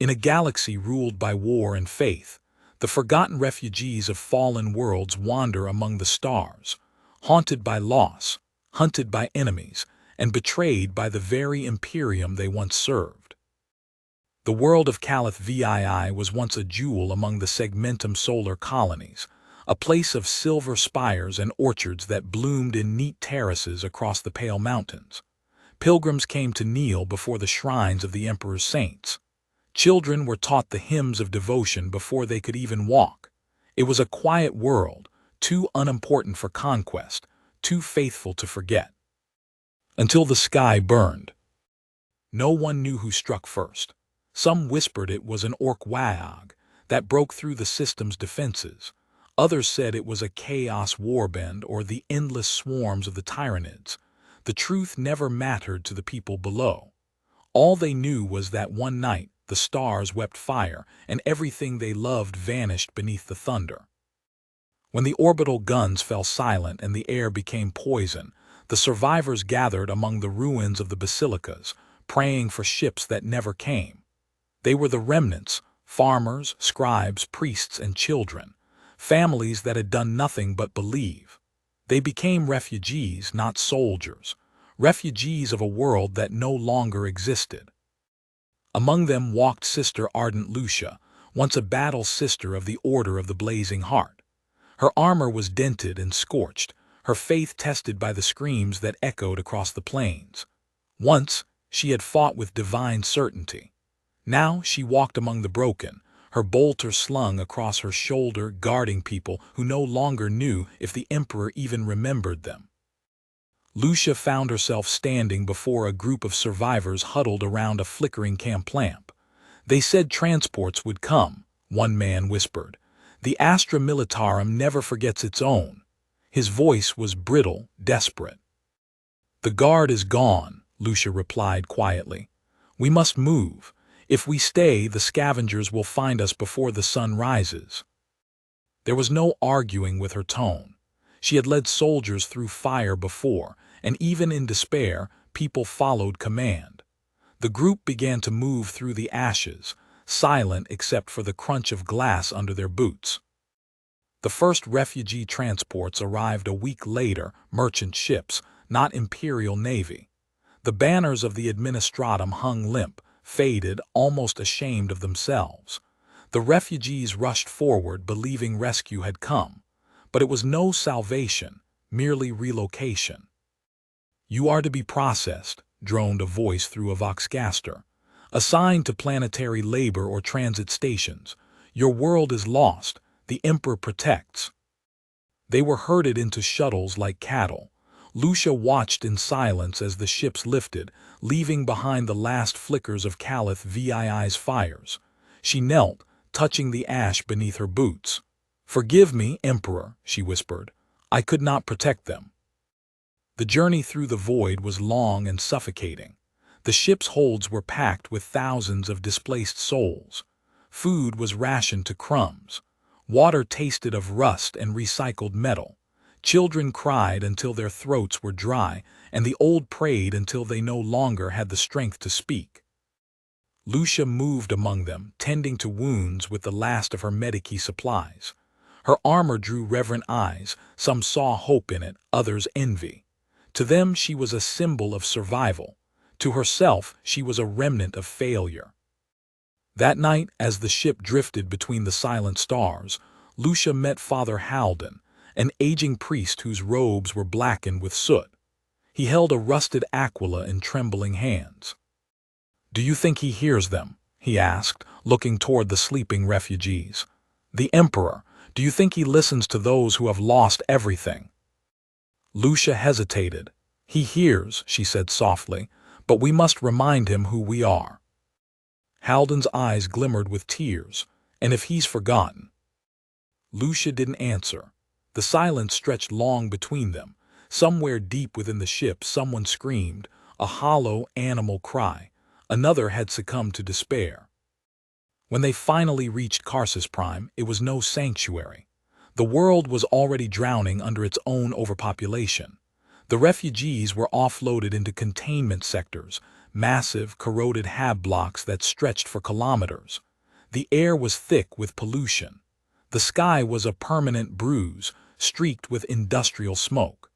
In a galaxy ruled by war and faith, the forgotten refugees of fallen worlds wander among the stars, haunted by loss, hunted by enemies, and betrayed by the very Imperium they once served. The world of Calith VII was once a jewel among the Segmentum solar colonies, a place of silver spires and orchards that bloomed in neat terraces across the pale mountains. Pilgrims came to kneel before the shrines of the Emperor's saints. Children were taught the hymns of devotion before they could even walk. It was a quiet world, too unimportant for conquest, too faithful to forget. Until the sky burned. No one knew who struck first. Some whispered it was an orc wag that broke through the system's defenses. Others said it was a chaos warband or the endless swarms of the Tyranids. The truth never mattered to the people below. All they knew was that one night the stars wept fire and everything they loved vanished beneath the thunder. When the orbital guns fell silent and the air became poison, the survivors gathered among the ruins of the basilicas, praying for ships that never came. They were the remnants, farmers, scribes, priests, and children, families that had done nothing but believe. They became refugees, not soldiers, refugees of a world that no longer existed. Among them walked Sister Ardent Lucia, once a battle sister of the Order of the Blazing Heart. Her armor was dented and scorched, her faith tested by the screams that echoed across the plains. Once, she had fought with divine certainty. Now she walked among the broken, her bolter slung across her shoulder, guarding people who no longer knew if the Emperor even remembered them. Lucia found herself standing before a group of survivors huddled around a flickering camp lamp. They said transports would come, one man whispered. The Astra Militarum never forgets its own. His voice was brittle, desperate. The guard is gone, Lucia replied quietly. We must move. If we stay, the scavengers will find us before the sun rises. There was no arguing with her tone. She had led soldiers through fire before, and even in despair, people followed command. The group began to move through the ashes, silent except for the crunch of glass under their boots. The first refugee transports arrived a week later, merchant ships, not Imperial Navy. The banners of the Administratum hung limp, faded, almost ashamed of themselves. The refugees rushed forward, believing rescue had come. But it was no salvation, merely relocation. You are to be processed, droned a voice through a voxcaster. Assigned to planetary labor or transit stations. Your world is lost. The Emperor protects. They were herded into shuttles like cattle. Lucia watched in silence as the ships lifted, leaving behind the last flickers of Calith VII's fires. She knelt, touching the ash beneath her boots. Forgive me, Emperor, she whispered. I could not protect them. The journey through the void was long and suffocating. The ship's holds were packed with thousands of displaced souls. Food was rationed to crumbs. Water tasted of rust and recycled metal. Children cried until their throats were dry, and the old prayed until they no longer had the strength to speak. Lucia moved among them, tending to wounds with the last of her medici supplies. Her armor drew reverent eyes, some saw hope in it, others envy. To them she was a symbol of survival. To herself she was a remnant of failure. That night, as the ship drifted between the silent stars, Lucia met Father Halden, an aging priest whose robes were blackened with soot. He held a rusted aquila in trembling hands. Do you think he hears them? He asked, looking toward the sleeping refugees. The Emperor, do you think he listens to those who have lost everything? Lucia hesitated. He hears, she said softly, but we must remind him who we are. Halden's eyes glimmered with tears, and if he's forgotten. Lucia didn't answer. The silence stretched long between them. Somewhere deep within the ship someone screamed, a hollow animal cry. Another had succumbed to despair. When they finally reached Karsus Prime, it was no sanctuary. The world was already drowning under its own overpopulation. The refugees were offloaded into containment sectors, massive, corroded hab blocks that stretched for kilometers. The air was thick with pollution. The sky was a permanent bruise, streaked with industrial smoke.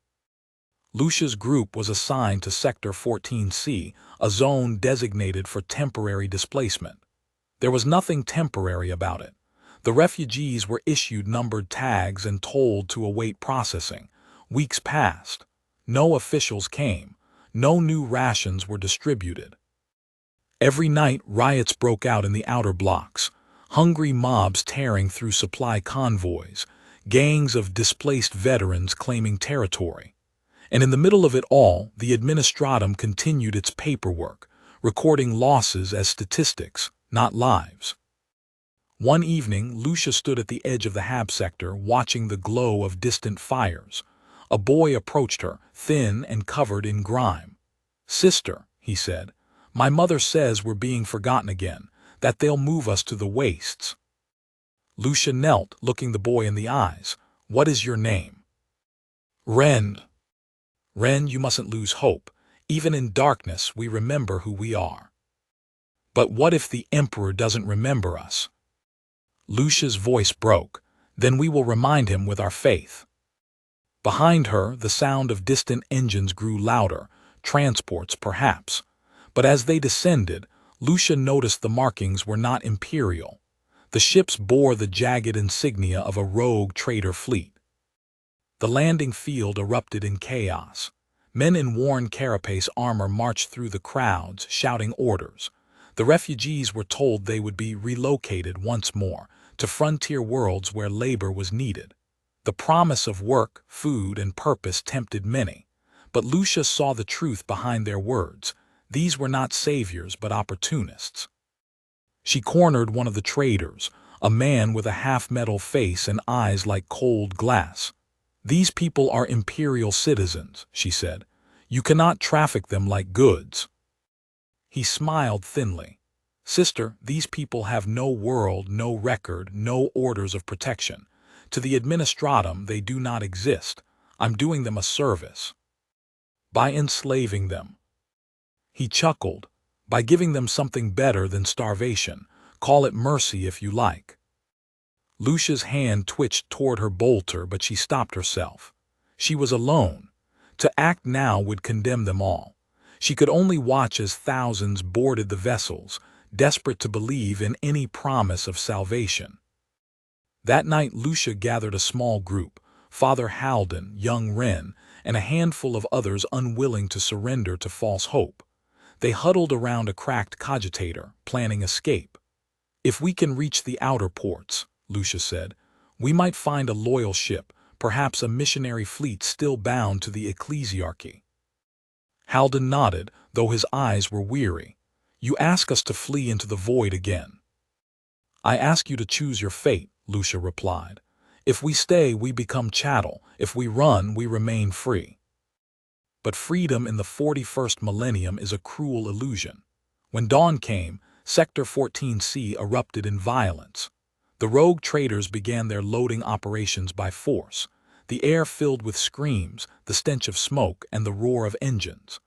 Lucia's group was assigned to Sector 14C, a zone designated for temporary displacement. There was nothing temporary about it. The refugees were issued numbered tags and told to await processing. Weeks passed. No officials came. No new rations were distributed. Every night, riots broke out in the outer blocks. Hungry mobs tearing through supply convoys. Gangs of displaced veterans claiming territory. And in the middle of it all, the administratum continued its paperwork, recording losses as statistics, not lives. One evening, Lucia stood at the edge of the hab sector, watching the glow of distant fires. A boy approached her, thin and covered in grime. "Sister," he said, "my mother says we're being forgotten again, that they'll move us to the wastes." Lucia knelt, looking the boy in the eyes. "What is your name?" "Ren." "Ren, you mustn't lose hope. Even in darkness, we remember who we are." "But what if the Emperor doesn't remember us?" Lucia's voice broke. "Then we will remind him with our faith." Behind her, the sound of distant engines grew louder, transports perhaps. But as they descended, Lucia noticed the markings were not Imperial. The ships bore the jagged insignia of a rogue trader fleet. The landing field erupted in chaos. Men in worn carapace armor marched through the crowds, shouting orders. The refugees were told they would be relocated once more, to frontier worlds where labor was needed. The promise of work, food, and purpose tempted many. But Lucia saw the truth behind their words. These were not saviors, but opportunists. She cornered one of the traders, a man with a half-metal face and eyes like cold glass. "These people are Imperial citizens," she said. "You cannot traffic them like goods." He smiled thinly. "Sister, these people have no world, no record, no orders of protection. To the administratum, they do not exist. I'm doing them a service. By enslaving them." He chuckled. "By giving them something better than starvation. Call it mercy if you like." Lucia's hand twitched toward her bolter, but she stopped herself. She was alone. To act now would condemn them all. She could only watch as thousands boarded the vessels, desperate to believe in any promise of salvation. That night Lucia gathered a small group, Father Halden, young Ren, and a handful of others unwilling to surrender to false hope. They huddled around a cracked cogitator, planning escape. "If we can reach the outer ports," Lucia said, "we might find a loyal ship, perhaps a missionary fleet still bound to the ecclesiarchy." Halden nodded, though his eyes were weary. "You ask us to flee into the void again." "I ask you to choose your fate," Lucia replied. "If we stay, we become chattel. If we run, we remain free." But freedom in the 41st millennium is a cruel illusion. When dawn came, Sector 14C erupted in violence. The rogue traders began their loading operations by force. The air filled with screams, the stench of smoke, and the roar of engines.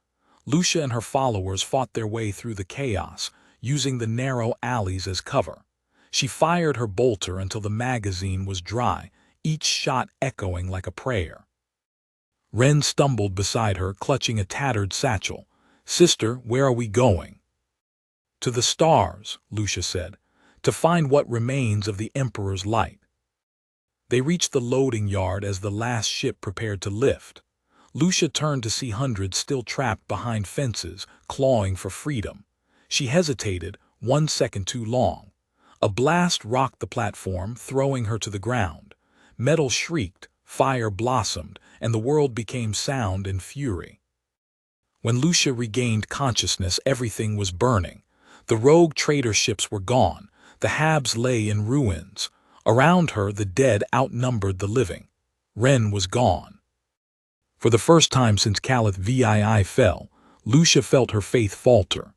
Lucia and her followers fought their way through the chaos, using the narrow alleys as cover. She fired her bolter until the magazine was dry, each shot echoing like a prayer. Ren stumbled beside her, clutching a tattered satchel. "Sister, where are we going?" "To the stars," Lucia said, "to find what remains of the Emperor's light." They reached the loading yard as the last ship prepared to lift. Lucia turned to see hundreds still trapped behind fences, clawing for freedom. She hesitated, 1 second too long. A blast rocked the platform, throwing her to the ground. Metal shrieked, fire blossomed, and the world became sound and fury. When Lucia regained consciousness, everything was burning. The rogue trader ships were gone. The habs lay in ruins. Around her, the dead outnumbered the living. Ren was gone. For the first time since Calith VII fell, Lucia felt her faith falter.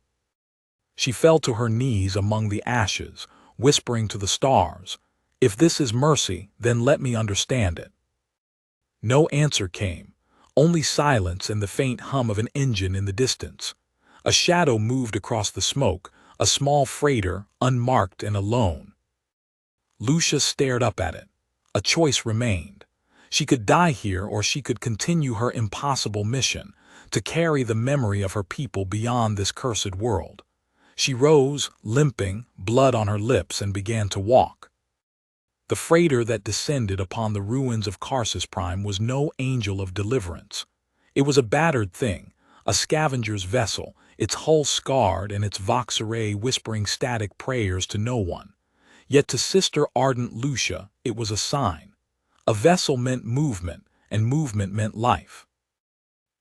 She fell to her knees among the ashes, whispering to the stars, "If this is mercy, then let me understand it." No answer came, only silence and the faint hum of an engine in the distance. A shadow moved across the smoke, a small freighter, unmarked and alone. Lucia stared up at it. A choice remained. She could die here, or she could continue her impossible mission, to carry the memory of her people beyond this cursed world. She rose, limping, blood on her lips, and began to walk. The freighter that descended upon the ruins of Karsus Prime was no angel of deliverance. It was a battered thing, a scavenger's vessel, its hull scarred and its vox array whispering static prayers to no one. Yet to Sister Ardent Lucia it was a sign. A vessel meant movement, and movement meant life.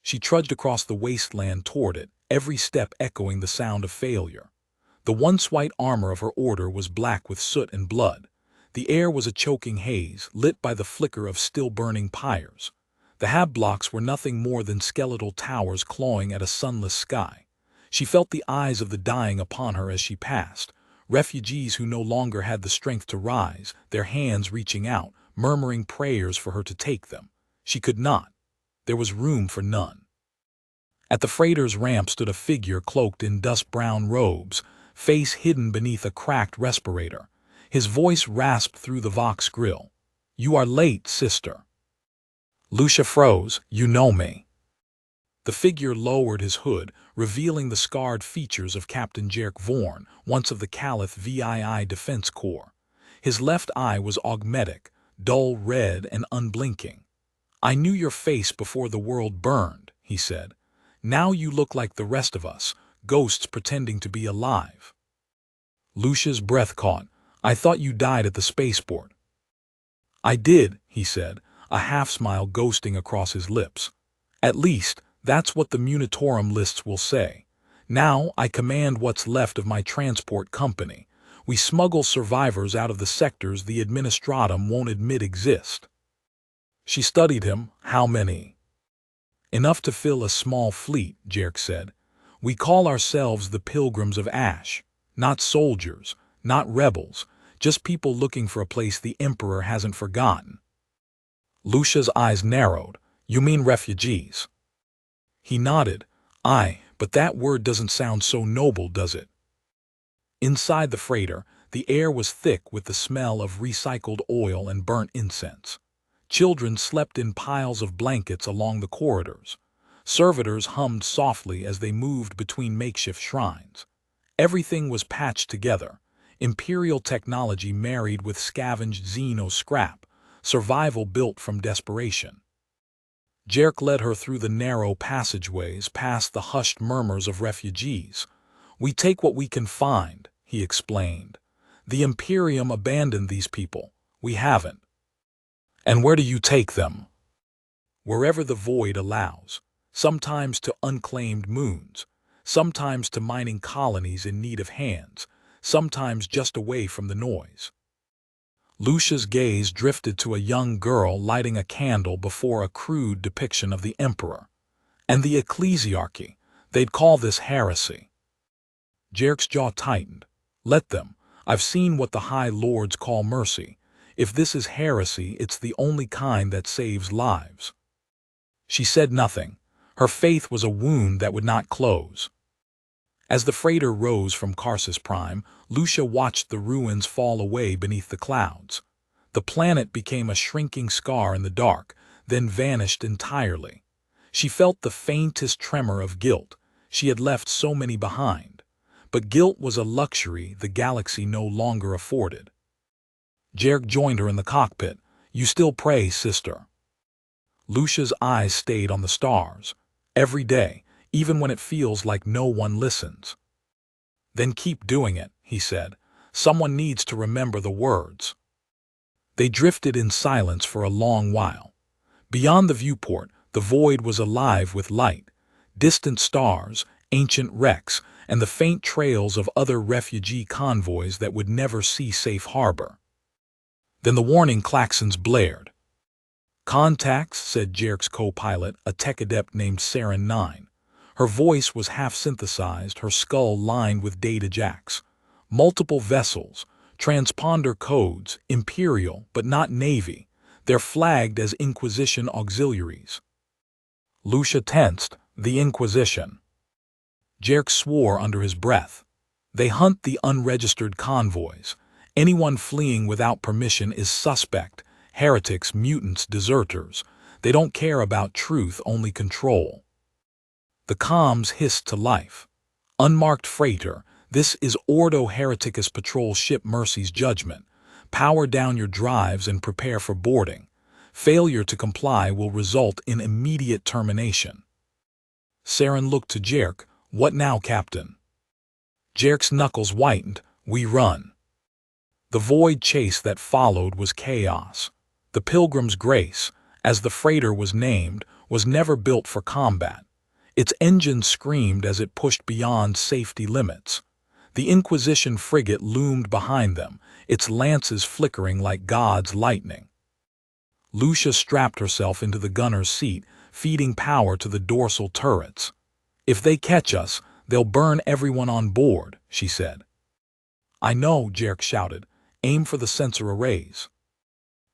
She trudged across the wasteland toward it, every step echoing the sound of failure. The once white armor of her order was black with soot and blood. The air was a choking haze, lit by the flicker of still-burning pyres. The hab blocks were nothing more than skeletal towers clawing at a sunless sky. She felt the eyes of the dying upon her as she passed, refugees who no longer had the strength to rise, their hands reaching out, murmuring prayers for her to take them. She could not. There was room for none. At the freighter's ramp stood a figure cloaked in dust-brown robes, face hidden beneath a cracked respirator. His voice rasped through the Vox grill. "You are late, sister." Lucia froze. "You know me." The figure lowered his hood, revealing the scarred features of Captain Jerk Vorn, once of the Caliph VII Defense Corps. His left eye was augmetic, dull red and unblinking. "I knew your face before the world burned," he said. "Now you look like the rest of us, ghosts pretending to be alive." Lucia's breath caught. "I thought you died at the spaceport." "I did," he said, a half-smile ghosting across his lips. "At least, that's what the Munitorum lists will say. Now I command what's left of my transport company. We smuggle survivors out of the sectors the Administratum won't admit exist." She studied him. "How many?" "Enough to fill a small fleet," Jerk said. "We call ourselves the Pilgrims of Ash. Not soldiers, not rebels, just people looking for a place the Emperor hasn't forgotten." Lucia's eyes narrowed. "You mean refugees?" He nodded. "Aye, but that word doesn't sound so noble, does it?" Inside the freighter, the air was thick with the smell of recycled oil and burnt incense. Children slept in piles of blankets along the corridors. Servitors hummed softly as they moved between makeshift shrines. Everything was patched together. Imperial technology married with scavenged Xeno scrap, survival built from desperation. Jerk led her through the narrow passageways past the hushed murmurs of refugees. "We take what we can find," he explained. "The Imperium abandoned these people. We haven't." "And where do you take them?" "Wherever the void allows. Sometimes to unclaimed moons. Sometimes to mining colonies in need of hands. Sometimes just away from the noise." Lucia's gaze drifted to a young girl lighting a candle before a crude depiction of the Emperor. "And the ecclesiarchy. They'd call this heresy." Jerk's jaw tightened. "Let them. I've seen what the High Lords call mercy. If this is heresy, it's the only kind that saves lives." She said nothing. Her faith was a wound that would not close. As the freighter rose from Karsus Prime, Lucia watched the ruins fall away beneath the clouds. The planet became a shrinking scar in the dark, then vanished entirely. She felt the faintest tremor of guilt. She had left so many behind. But guilt was a luxury the galaxy no longer afforded. Jerk joined her in the cockpit. "You still pray, sister?" Lucia's eyes stayed on the stars. "Every day, even when it feels like no one listens." "Then keep doing it," he said. "Someone needs to remember the words." They drifted in silence for a long while. Beyond the viewport, the void was alive with light. Distant stars, ancient wrecks, and the faint trails of other refugee convoys that would never see safe harbor. Then the warning klaxons blared. "Contacts," said Jerk's co-pilot, a tech adept named Saren 9. Her voice was half-synthesized, her skull lined with data jacks. "Multiple vessels, transponder codes, Imperial, but not Navy. They're flagged as Inquisition auxiliaries." Lucia tensed. "The Inquisition." Jerk swore under his breath. They hunt the unregistered convoys. Anyone fleeing without permission is suspect. Heretics, mutants, deserters. They don't care about truth, only control. The comms hissed to life. Unmarked freighter, this is Ordo Hereticus Patrol Ship Mercy's judgment. Power down your drives and prepare for boarding. Failure to comply will result in immediate termination. Saren looked to Jerk. What now, Captain? Jerk's knuckles whitened. We run. The void chase that followed was chaos. The Pilgrim's Grace, as the freighter was named, was never built for combat. Its engine screamed as it pushed beyond safety limits. The Inquisition frigate loomed behind them, its lances flickering like God's lightning. Lucia strapped herself into the gunner's seat, feeding power to the dorsal turrets. If they catch us, they'll burn everyone on board, she said. I know, Jerk shouted. Aim for the sensor arrays.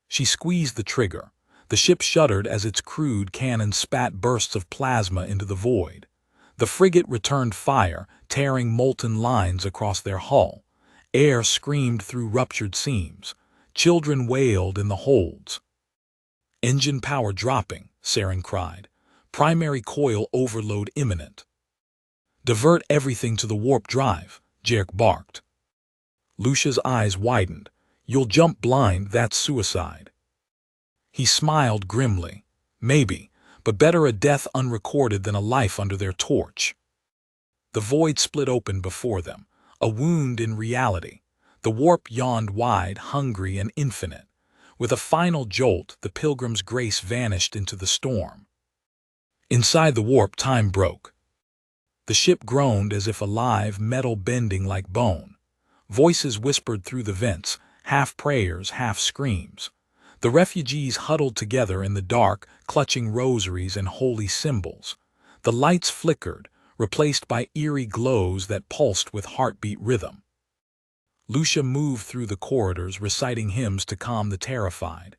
She squeezed the trigger. The ship shuddered as its crude cannon spat bursts of plasma into the void. The frigate returned fire, tearing molten lines across their hull. Air screamed through ruptured seams. Children wailed in the holds. Engine power dropping, Saren cried. Primary coil overload imminent. Divert everything to the warp drive, Jerk barked. Lucia's eyes widened. You'll jump blind, that's suicide. He smiled grimly. Maybe, but better a death unrecorded than a life under their torch. The void split open before them, a wound in reality. The warp yawned wide, hungry and infinite. With a final jolt, the Pilgrim's Grace vanished into the storm. Inside the warp, time broke. The ship groaned as if alive, metal bending like bone. Voices whispered through the vents, half prayers, half screams. The refugees huddled together in the dark, clutching rosaries and holy symbols. The lights flickered, replaced by eerie glows that pulsed with heartbeat rhythm. Lucia moved through the corridors, reciting hymns to calm the terrified.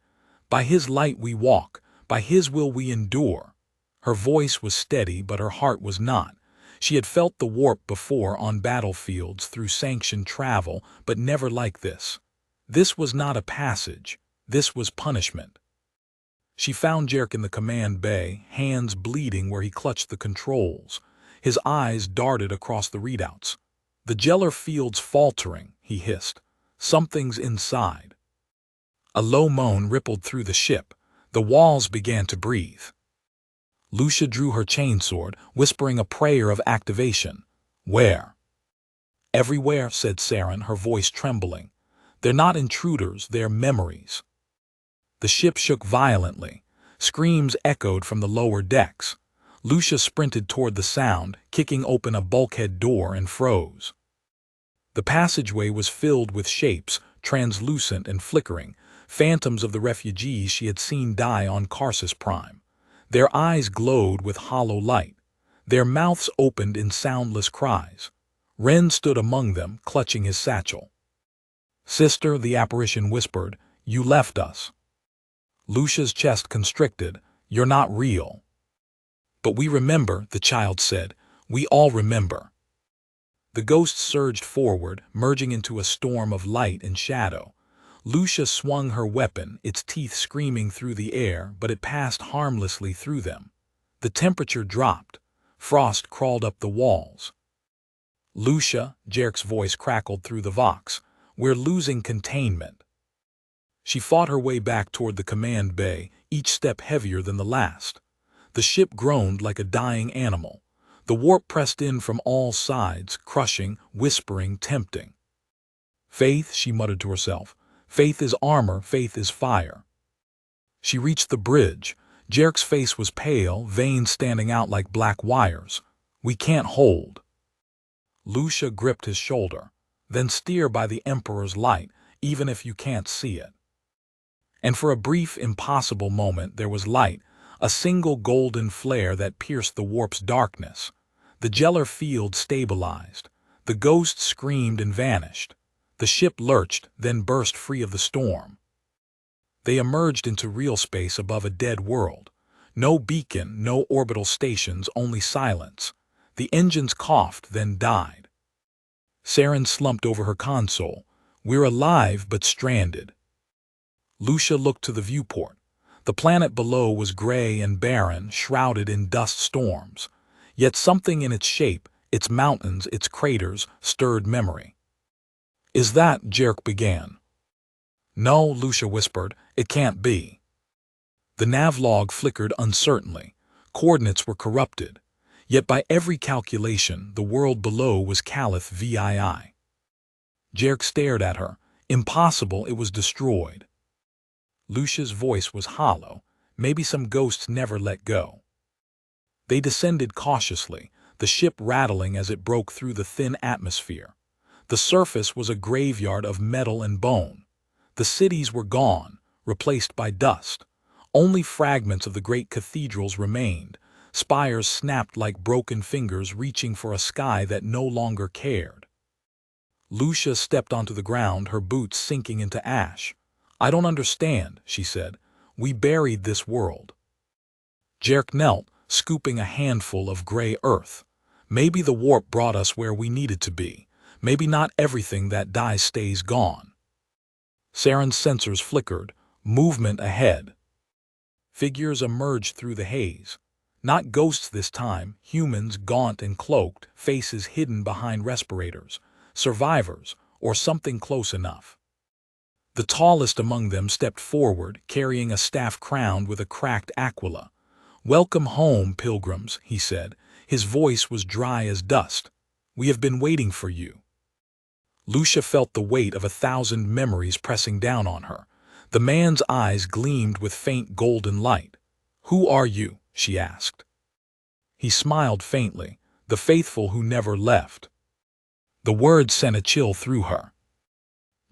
By his light we walk, by his will we endure. Her voice was steady, but her heart was not. She had felt the warp before on battlefields through sanctioned travel, but never like this. This was not a passage. This was punishment. She found Jerk in the command bay, hands bleeding where he clutched the controls. His eyes darted across the readouts. The Gellar field's faltering, he hissed. Something's inside. A low moan rippled through the ship. The walls began to breathe. Lucia drew her chainsword, whispering a prayer of activation. Where? Everywhere, said Saren, her voice trembling. They're not intruders, they're memories. The ship shook violently. Screams echoed from the lower decks. Lucia sprinted toward the sound, kicking open a bulkhead door, and froze. The passageway was filled with shapes, translucent and flickering, phantoms of the refugees she had seen die on Karsus Prime. Their eyes glowed with hollow light. Their mouths opened in soundless cries. Ren stood among them, clutching his satchel. Sister, the apparition whispered, you left us. Lucia's chest constricted. You're not real. But we remember, the child said. We all remember. The ghost surged forward, merging into a storm of light and shadow. Lucia swung her weapon, its teeth screaming through the air, but it passed harmlessly through them. The temperature dropped. Frost crawled up the walls. Lucia, Jerk's voice crackled through the vox. We're losing containment. She fought her way back toward the command bay, each step heavier than the last. The ship groaned like a dying animal. The warp pressed in from all sides, crushing, whispering, tempting. Faith, she muttered to herself. Faith is armor, faith is fire. She reached the bridge. Jerk's face was pale, veins standing out like black wires. We can't hold. Lucia gripped his shoulder. Then steer by the Emperor's light, even if you can't see it. And for a brief, impossible moment there was light, a single golden flare that pierced the warp's darkness. The Gellar field stabilized. The ghost screamed and vanished. The ship lurched, then burst free of the storm. They emerged into real space above a dead world. No beacon, no orbital stations, only silence. The engines coughed, then died. Saren slumped over her console. We're alive but stranded. Lucia looked to the viewport. The planet below was gray and barren, shrouded in dust storms. Yet something in its shape, its mountains, its craters, stirred memory. Is that, Jerk began. No, Lucia whispered, it can't be. The nav log flickered uncertainly. Coordinates were corrupted. Yet by every calculation, the world below was Calith VII. Jerk stared at her. Impossible, it was destroyed. Lucia's voice was hollow. Maybe some ghosts never let go. They descended cautiously, the ship rattling as it broke through the thin atmosphere. The surface was a graveyard of metal and bone. The cities were gone, replaced by dust. Only fragments of the great cathedrals remained. Spires snapped like broken fingers reaching for a sky that no longer cared. Lucia stepped onto the ground, her boots sinking into ash. I don't understand, she said. We buried this world. Jerk knelt, scooping a handful of gray earth. Maybe the warp brought us where we needed to be. Maybe not everything that dies stays gone. Saren's sensors flickered. Movement ahead. Figures emerged through the haze. Not ghosts this time, humans gaunt and cloaked, faces hidden behind respirators. Survivors, or something close enough. The tallest among them stepped forward, carrying a staff crowned with a cracked aquila. Welcome home, pilgrims, he said. His voice was dry as dust. We have been waiting for you. Lucia felt the weight of 1,000 memories pressing down on her. The man's eyes gleamed with faint golden light. Who are you? She asked. He smiled faintly. The faithful who never left. The words sent a chill through her.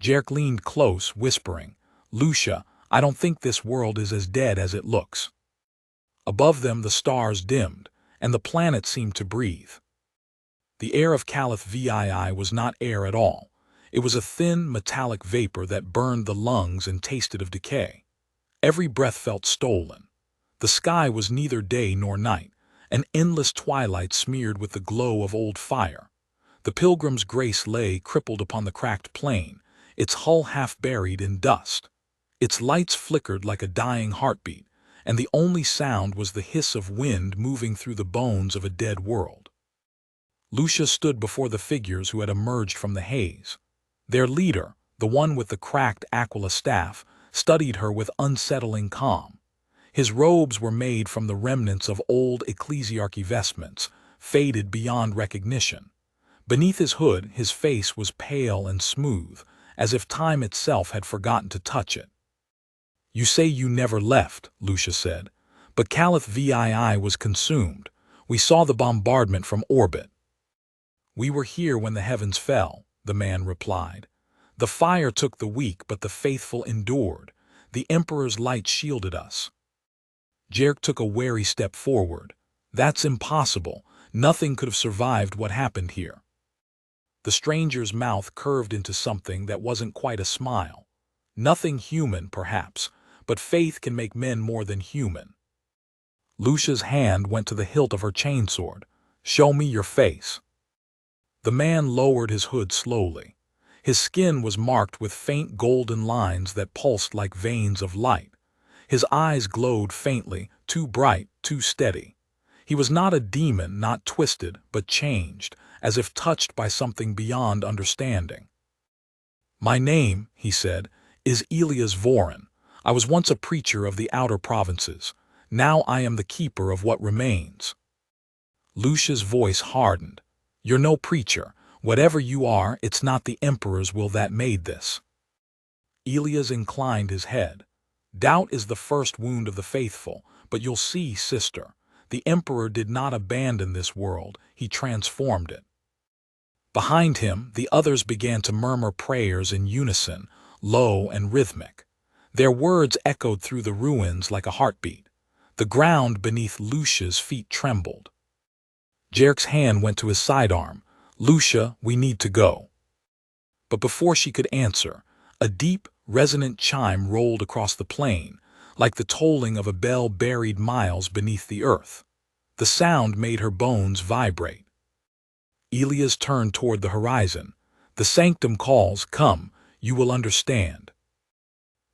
Jerk leaned close, whispering, Lucia, I don't think this world is as dead as it looks. Above them the stars dimmed, and the planet seemed to breathe. The air of Calith VII was not air at all. It was a thin, metallic vapor that burned the lungs and tasted of decay. Every breath felt stolen. The sky was neither day nor night, an endless twilight smeared with the glow of old fire. The pilgrim's grace lay crippled upon the cracked plain, its hull half buried in dust. Its lights flickered like a dying heartbeat, and the only sound was the hiss of wind moving through the bones of a dead world. Lucia stood before the figures who had emerged from the haze. Their leader, the one with the cracked aquila staff, studied her with unsettling calm. His robes were made from the remnants of old ecclesiarchy vestments, faded beyond recognition. Beneath his hood, his face was pale and smooth, as if time itself had forgotten to touch it. You say you never left, Lucia said, but Calith VII was consumed. We saw the bombardment from orbit. We were here when the heavens fell, the man replied. The fire took the weak, but the faithful endured. The Emperor's light shielded us. Jerk took a wary step forward. That's impossible. Nothing could have survived what happened here. The stranger's mouth curved into something that wasn't quite a smile. Nothing human, perhaps, but faith can make men more than human. Lucia's hand went to the hilt of her chainsword. Show me your face. The man lowered his hood slowly. His skin was marked with faint golden lines that pulsed like veins of light. His eyes glowed faintly, too bright, too steady. He was not a demon, not twisted, but changed, as if touched by something beyond understanding. My name, he said, is Elias Vorin. I was once a preacher of the outer provinces. Now I am the keeper of what remains. Lucia's voice hardened. You're no preacher. Whatever you are, it's not the Emperor's will that made this. Elias inclined his head. Doubt is the first wound of the faithful, but you'll see, sister, the Emperor did not abandon this world, he transformed it. Behind him, the others began to murmur prayers in unison, low and rhythmic. Their words echoed through the ruins like a heartbeat. The ground beneath Lucia's feet trembled. Jerk's hand went to his sidearm. Lucia, we need to go. But before she could answer, a deep, resonant chime rolled across the plain, like the tolling of a bell buried miles beneath the earth. The sound made her bones vibrate. Elias turned toward the horizon. The sanctum calls, come, you will understand.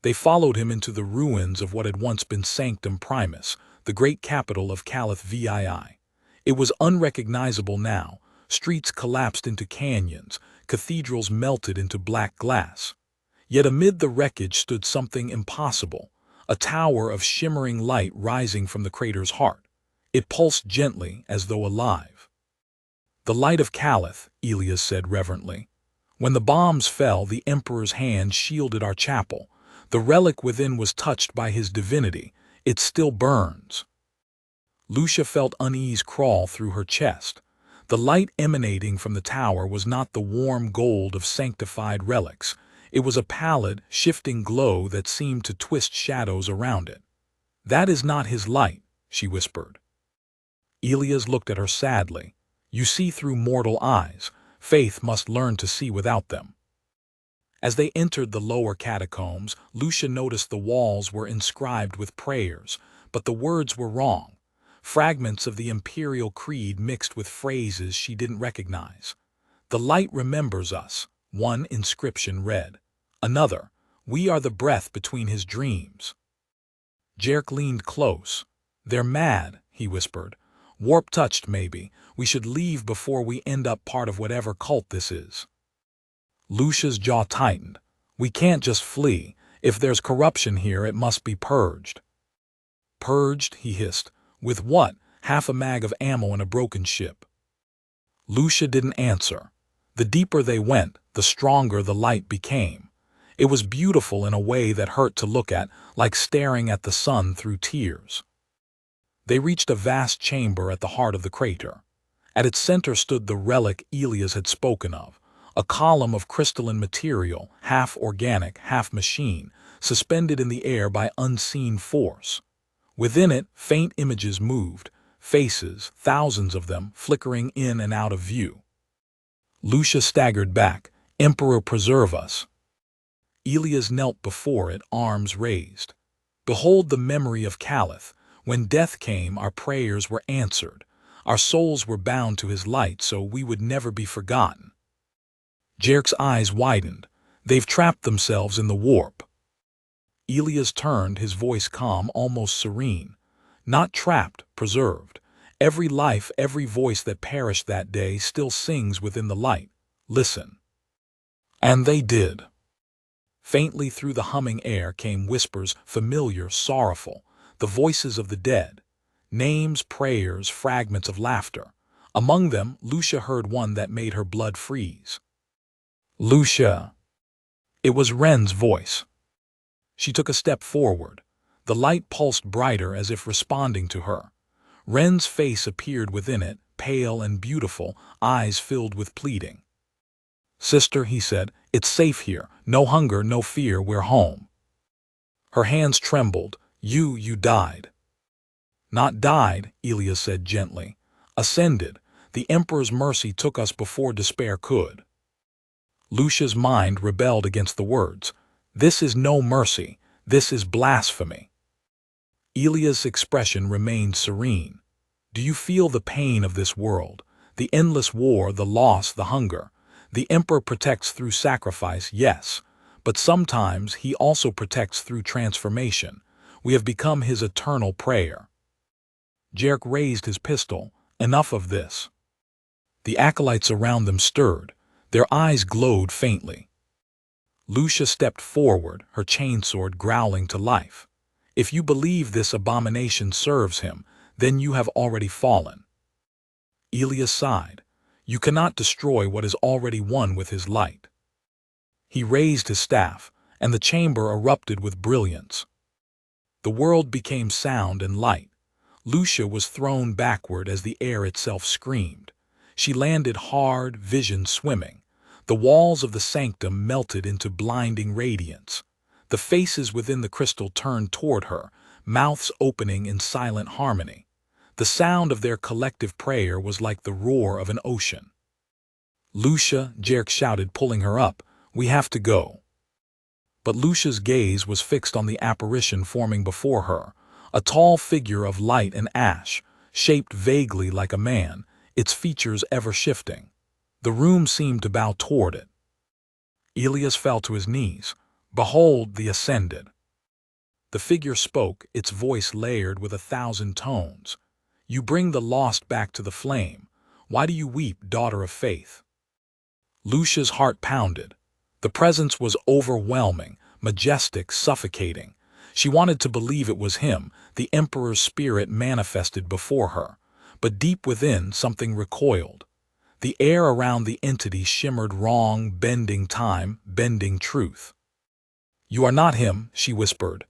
They followed him into the ruins of what had once been Sanctum Primus, the great capital of Calith VII. It was unrecognizable now. Streets collapsed into canyons, cathedrals melted into black glass. Yet amid the wreckage stood something impossible, a tower of shimmering light rising from the crater's heart. It pulsed gently, as though alive. The light of Calith, Elias said reverently. When the bombs fell, the Emperor's hand shielded our chapel. The relic within was touched by his divinity. It still burns. Lucia felt unease crawl through her chest. The light emanating from the tower was not the warm gold of sanctified relics. It was a pallid, shifting glow that seemed to twist shadows around it. That is not his light, she whispered. Elias looked at her sadly. You see through mortal eyes. Faith must learn to see without them. As they entered the lower catacombs, Lucia noticed the walls were inscribed with prayers, but the words were wrong. Fragments of the imperial creed mixed with phrases she didn't recognize. The light remembers us, one inscription read. Another, we are the breath between his dreams. Jerk leaned close. They're mad, he whispered. Warp-touched, maybe. We should leave before we end up part of whatever cult this is. Lucia's jaw tightened. We can't just flee. If there's corruption here, it must be purged. Purged, he hissed. With what? Half a mag of ammo and a broken ship. Lucia didn't answer. The deeper they went, the stronger the light became. It was beautiful in a way that hurt to look at, like staring at the sun through tears. They reached a vast chamber at the heart of the crater. At its center stood the relic Elias had spoken of, a column of crystalline material, half organic, half machine, suspended in the air by unseen force. Within it, faint images moved, faces, thousands of them, flickering in and out of view. Lucia staggered back. Emperor, preserve us. Elias knelt before it, arms raised. Behold the memory of Calith. When death came, our prayers were answered. Our souls were bound to his light, so we would never be forgotten. Jerk's eyes widened. They've trapped themselves in the warp. Elias turned, his voice calm, almost serene. Not trapped, preserved. Every life, every voice that perished that day still sings within the light. Listen. And they did. Faintly through the humming air came whispers, familiar, sorrowful, the voices of the dead. Names, prayers, fragments of laughter. Among them, Lucia heard one that made her blood freeze. Lucia. It was Ren's voice. She took a step forward. The light pulsed brighter as if responding to her. Ren's face appeared within it, pale and beautiful, eyes filled with pleading. Sister, he said, it's safe here. No hunger, no fear, we're home. Her hands trembled. You died. Not died, Elias said gently. Ascended. The Emperor's mercy took us before despair could. Lucia's mind rebelled against the words. This is no mercy. This is blasphemy. Elias' expression remained serene. Do you feel the pain of this world? The endless war, the loss, the hunger. The Emperor protects through sacrifice, yes, but sometimes he also protects through transformation. We have become his eternal prayer. Jerk raised his pistol. Enough of this. The acolytes around them stirred. Their eyes glowed faintly. Lucia stepped forward, her chainsword growling to life. If you believe this abomination serves him, then you have already fallen. Elias sighed. You cannot destroy what is already won with his light. He raised his staff, and the chamber erupted with brilliance. The world became sound and light. Lucia was thrown backward as the air itself screamed. She landed hard, vision swimming. The walls of the sanctum melted into blinding radiance. The faces within the crystal turned toward her, mouths opening in silent harmony. The sound of their collective prayer was like the roar of an ocean. Lucia, Jerk shouted, pulling her up, we have to go. But Lucia's gaze was fixed on the apparition forming before her, a tall figure of light and ash, shaped vaguely like a man, its features ever shifting. The room seemed to bow toward it. Elias fell to his knees. "Behold the ascended." The figure spoke, its voice layered with 1,000 tones. "You bring the lost back to the flame. Why do you weep, daughter of faith?" Lucia's heart pounded. The presence was overwhelming, majestic, suffocating. She wanted to believe it was him, the Emperor's spirit manifested before her. But deep within, something recoiled. The air around the entity shimmered wrong, bending time, bending truth. "You are not him," she whispered.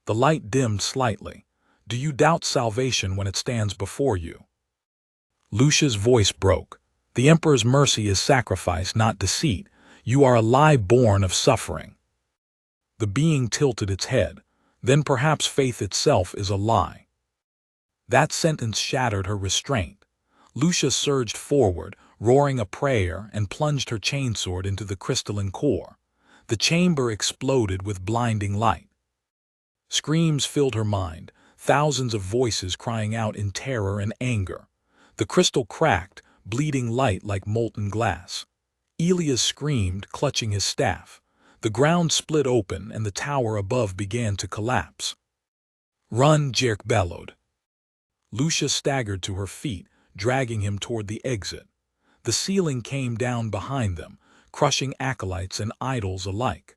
The light dimmed slightly. "Do you doubt salvation when it stands before you?" Lucia's voice broke. "The Emperor's mercy is sacrifice, not deceit. You are a lie born of suffering." The being tilted its head. "Then perhaps faith itself is a lie." That sentence shattered her restraint. Lucia surged forward, roaring a prayer, and plunged her chainsword into the crystalline core. The chamber exploded with blinding light. Screams filled her mind, thousands of voices crying out in terror and anger. The crystal cracked, bleeding light like molten glass. Elias screamed, clutching his staff. The ground split open and the tower above began to collapse. "Run!" Jerk bellowed. Lucia staggered to her feet, dragging him toward the exit. The ceiling came down behind them, crushing acolytes and idols alike.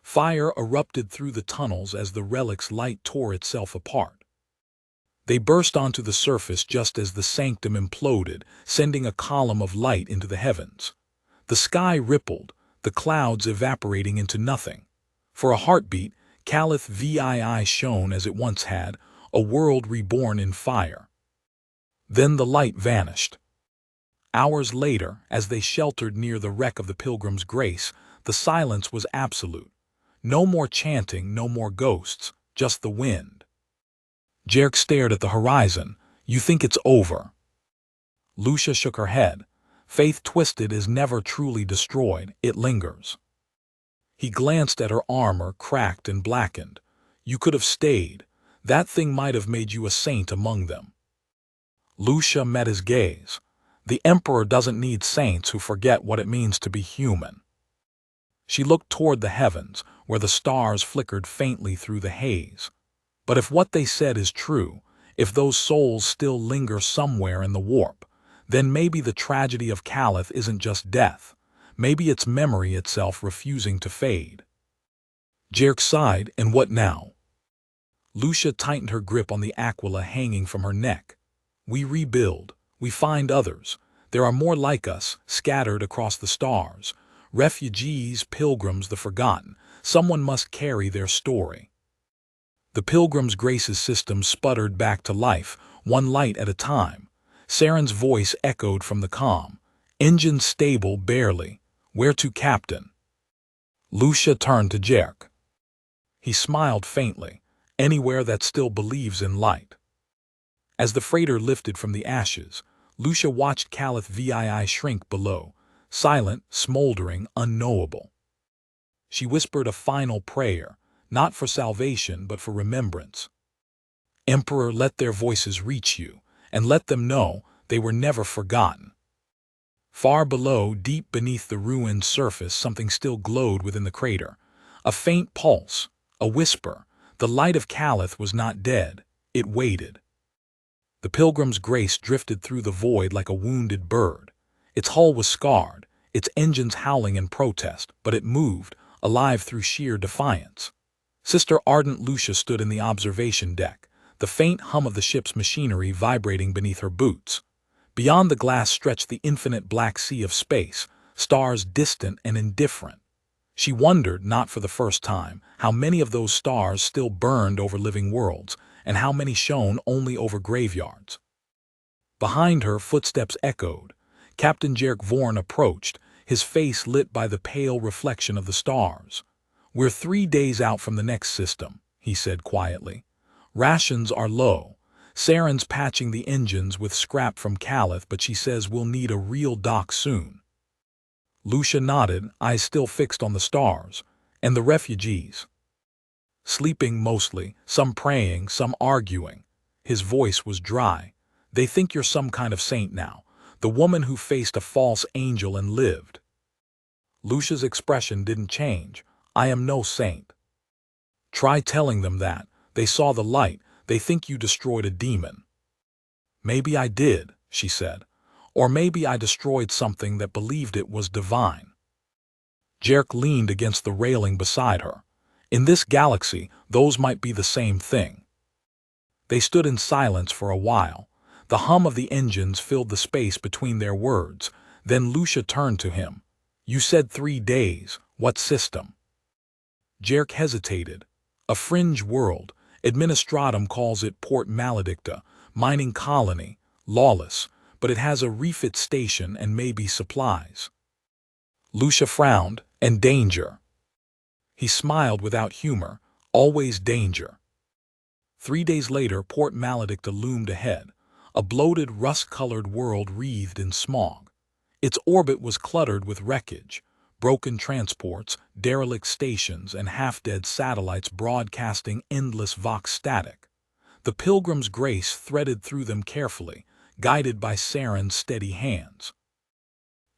Fire erupted through the tunnels as the relic's light tore itself apart. They burst onto the surface just as the sanctum imploded, sending a column of light into the heavens. The sky rippled, the clouds evaporating into nothing. For a heartbeat, Calith VII shone as it once had, a world reborn in fire. Then the light vanished. Hours later, as they sheltered near the wreck of the Pilgrim's Grace, the silence was absolute. No more chanting, no more ghosts, just the wind. Jerk stared at the horizon. "You think it's over?" Lucia shook her head. "Faith twisted is never truly destroyed, it lingers." He glanced at her armor, cracked and blackened. "You could have stayed. That thing might have made you a saint among them." Lucia met his gaze. "The Emperor doesn't need saints who forget what it means to be human." She looked toward the heavens, where the stars flickered faintly through the haze. "But if what they said is true, if those souls still linger somewhere in the warp, then maybe the tragedy of Calith isn't just death. Maybe it's memory itself refusing to fade." Jerk sighed. "And what now?" Lucia tightened her grip on the aquila hanging from her neck. "We rebuild. We find others. There are more like us, scattered across the stars. Refugees, pilgrims, the forgotten. Someone must carry their story." The Pilgrim's Grace's system sputtered back to life, one light at a time. Saren's voice echoed from the calm. "Engine stable, barely. Where to, Captain?" Lucia turned to Jerk. He smiled faintly. "Anywhere that still believes in light." As the freighter lifted from the ashes, Lucia watched Calith VII shrink below, silent, smoldering, unknowable. She whispered a final prayer, not for salvation but for remembrance. "Emperor, let their voices reach you, and let them know they were never forgotten." Far below, deep beneath the ruined surface, something still glowed within the crater. A faint pulse, a whisper. The light of Calith was not dead. It waited. The Pilgrim's Grace drifted through the void like a wounded bird. Its hull was scarred, its engines howling in protest, but it moved, alive through sheer defiance. Sister Ardent Lucia stood in the observation deck, the faint hum of the ship's machinery vibrating beneath her boots. Beyond the glass stretched the infinite black sea of space, stars distant and indifferent. She wondered, not for the first time, how many of those stars still burned over living worlds, and how many shone only over graveyards. Behind her, footsteps echoed. Captain Jerk Vorn approached, his face lit by the pale reflection of the stars. "We're 3 days out from the next system," he said quietly. "Rations are low. Saren's patching the engines with scrap from Calith, but she says we'll need a real dock soon." Lucia nodded, eyes still fixed on the stars. "And the refugees?" "Sleeping mostly, some praying, some arguing." His voice was dry. "They think you're some kind of saint now. The woman who faced a false angel and lived. Lucia's expression didn't change. I am no saint. Try telling them that. They saw the light. They think you destroyed a demon. Maybe I did, she said. Or maybe I destroyed something that believed it was divine. Jerk leaned against the railing beside her. In this galaxy, those might be the same thing. They stood in silence for a while. The hum of the engines filled the space between their words. Then Lucia turned to him. You said 3 days. What system? Jerk hesitated. A fringe world. Administratum calls it Port Maledicta, mining colony, lawless, but it has a refit station and maybe supplies. Lucia frowned. And danger. He smiled without humor. Always danger. 3 days later, Port Maledicta loomed ahead, a bloated, rust-colored world wreathed in smog. Its orbit was cluttered with wreckage, broken transports, derelict stations, and half-dead satellites broadcasting endless vox static. The Pilgrim's Grace threaded through them carefully, guided by Saren's steady hands.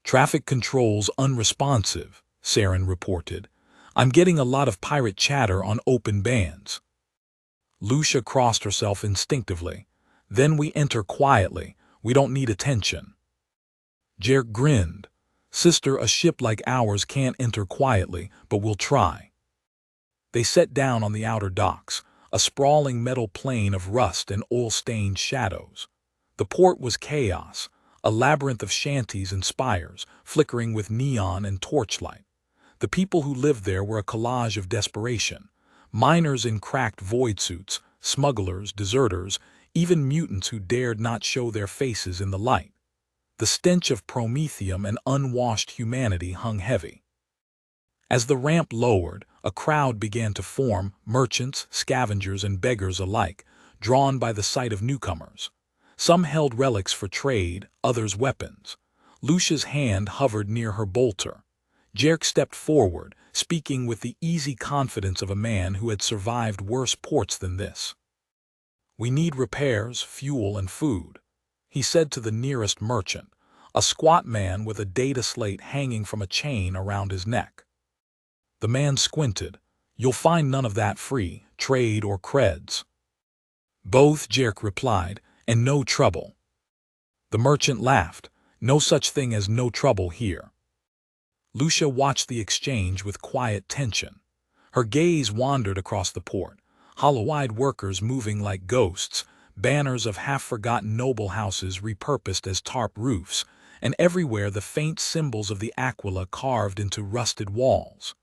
Traffic controls unresponsive, Saren reported. I'm getting a lot of pirate chatter on open bands. Lucia crossed herself instinctively. Then we enter quietly. We don't need attention. Jerk grinned. Sister, a ship like ours can't enter quietly, but we'll try. They sat down on the outer docks, a sprawling metal plain of rust and oil-stained shadows. The port was chaos, a labyrinth of shanties and spires, flickering with neon and torchlight. The people who lived there were a collage of desperation. Miners in cracked void suits, smugglers, deserters, even mutants who dared not show their faces in the light. The stench of promethium and unwashed humanity hung heavy. As the ramp lowered, a crowd began to form, merchants, scavengers, and beggars alike, drawn by the sight of newcomers. Some held relics for trade, others weapons. Lucia's hand hovered near her bolter. Jerk stepped forward, speaking with the easy confidence of a man who had survived worse ports than this. We need repairs, fuel, and food, he said to the nearest merchant, a squat man with a data slate hanging from a chain around his neck. The man squinted. You'll find none of that free, trade or creds. Both, Jerk replied, and no trouble. The merchant laughed. No such thing as no trouble here. Lucia watched the exchange with quiet tension. Her gaze wandered across the port, hollow-eyed workers moving like ghosts, banners of half-forgotten noble houses repurposed as tarp roofs, and everywhere the faint symbols of the Aquila carved into rusted walls.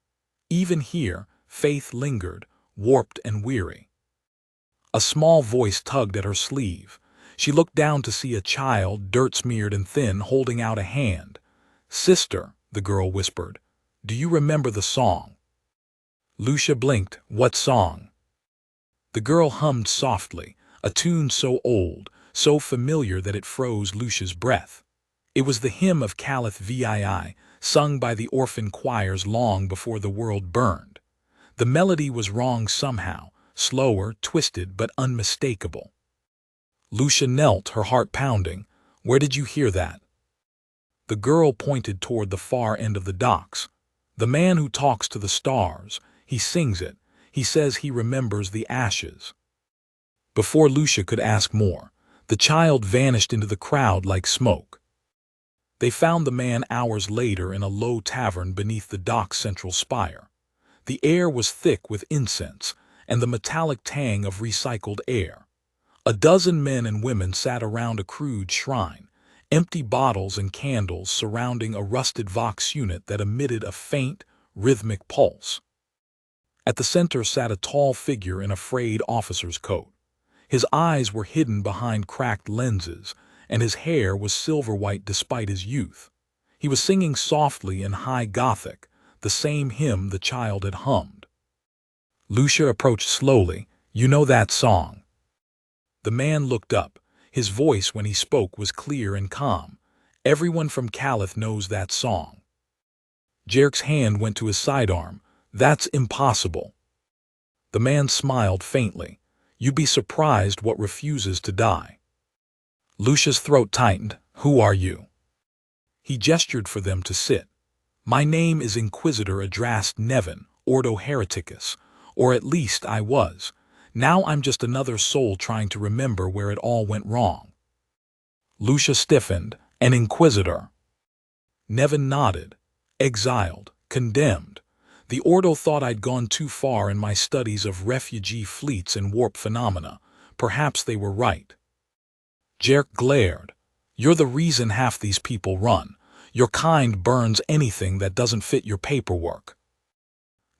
Even here, faith lingered, warped and weary. A small voice tugged at her sleeve. She looked down to see a child, dirt-smeared and thin, holding out a hand. Sister, the girl whispered, do you remember the song? Lucia blinked. What song? The girl hummed softly, a tune so old, so familiar that it froze Lucia's breath. It was the hymn of Caliph VII, sung by the orphan choirs long before the world burned. The melody was wrong somehow, slower, twisted, but unmistakable. Lucia knelt, her heart pounding. Where did you hear that? The girl pointed toward the far end of the docks. The man who talks to the stars, he sings it. He says he remembers the ashes. Before Lucia could ask more, the child vanished into the crowd like smoke. They found the man hours later in a low tavern beneath the dock's central spire. The air was thick with incense and the metallic tang of recycled air. A dozen men and women sat around a crude shrine, empty bottles and candles surrounding a rusted vox unit that emitted a faint, rhythmic pulse. At the center sat a tall figure in a frayed officer's coat. His eyes were hidden behind cracked lenses, and his hair was silver-white despite his youth. He was singing softly in high Gothic, the same hymn the child had hummed. Lucia approached slowly. You know that song? The man looked up. His voice when he spoke was clear and calm. Everyone from Caliph knows that song. Jerk's hand went to his sidearm. That's impossible. The man smiled faintly. You'd be surprised what refuses to die. Lucia's throat tightened. Who are you? He gestured for them to sit. "My name is Inquisitor Adrast Nevin, Ordo Hereticus, or at least I was. Now I'm just another soul trying to remember where it all went wrong." Lucia stiffened. "An Inquisitor?" Nevin nodded. "Exiled, condemned. The Ordo thought I'd gone too far in my studies of refugee fleets and warp phenomena. Perhaps they were right." Jerk glared. "You're the reason half these people run. Your kind burns anything that doesn't fit your paperwork."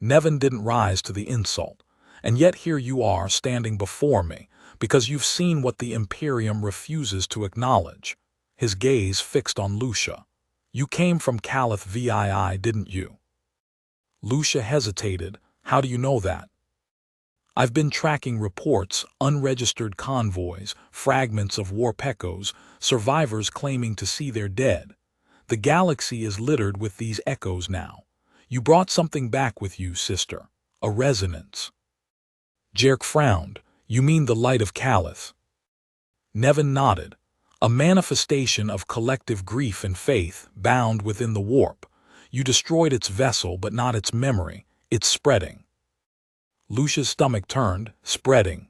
Nevin didn't rise to the insult. "And yet here you are standing before me, because you've seen what the Imperium refuses to acknowledge." His gaze fixed on Lucia. "You came from Calith VII, didn't you?" Lucia hesitated. "How do you know that?" "I've been tracking reports, unregistered convoys, fragments of warp echoes, survivors claiming to see their dead. The galaxy is littered with these echoes now. You brought something back with you, sister. A resonance." Jerk frowned. "You mean the light of Calith?" Nevin nodded. "A manifestation of collective grief and faith, bound within the warp. You destroyed its vessel, but not its memory. It's spreading." Lucia's stomach turned. "Spreading?"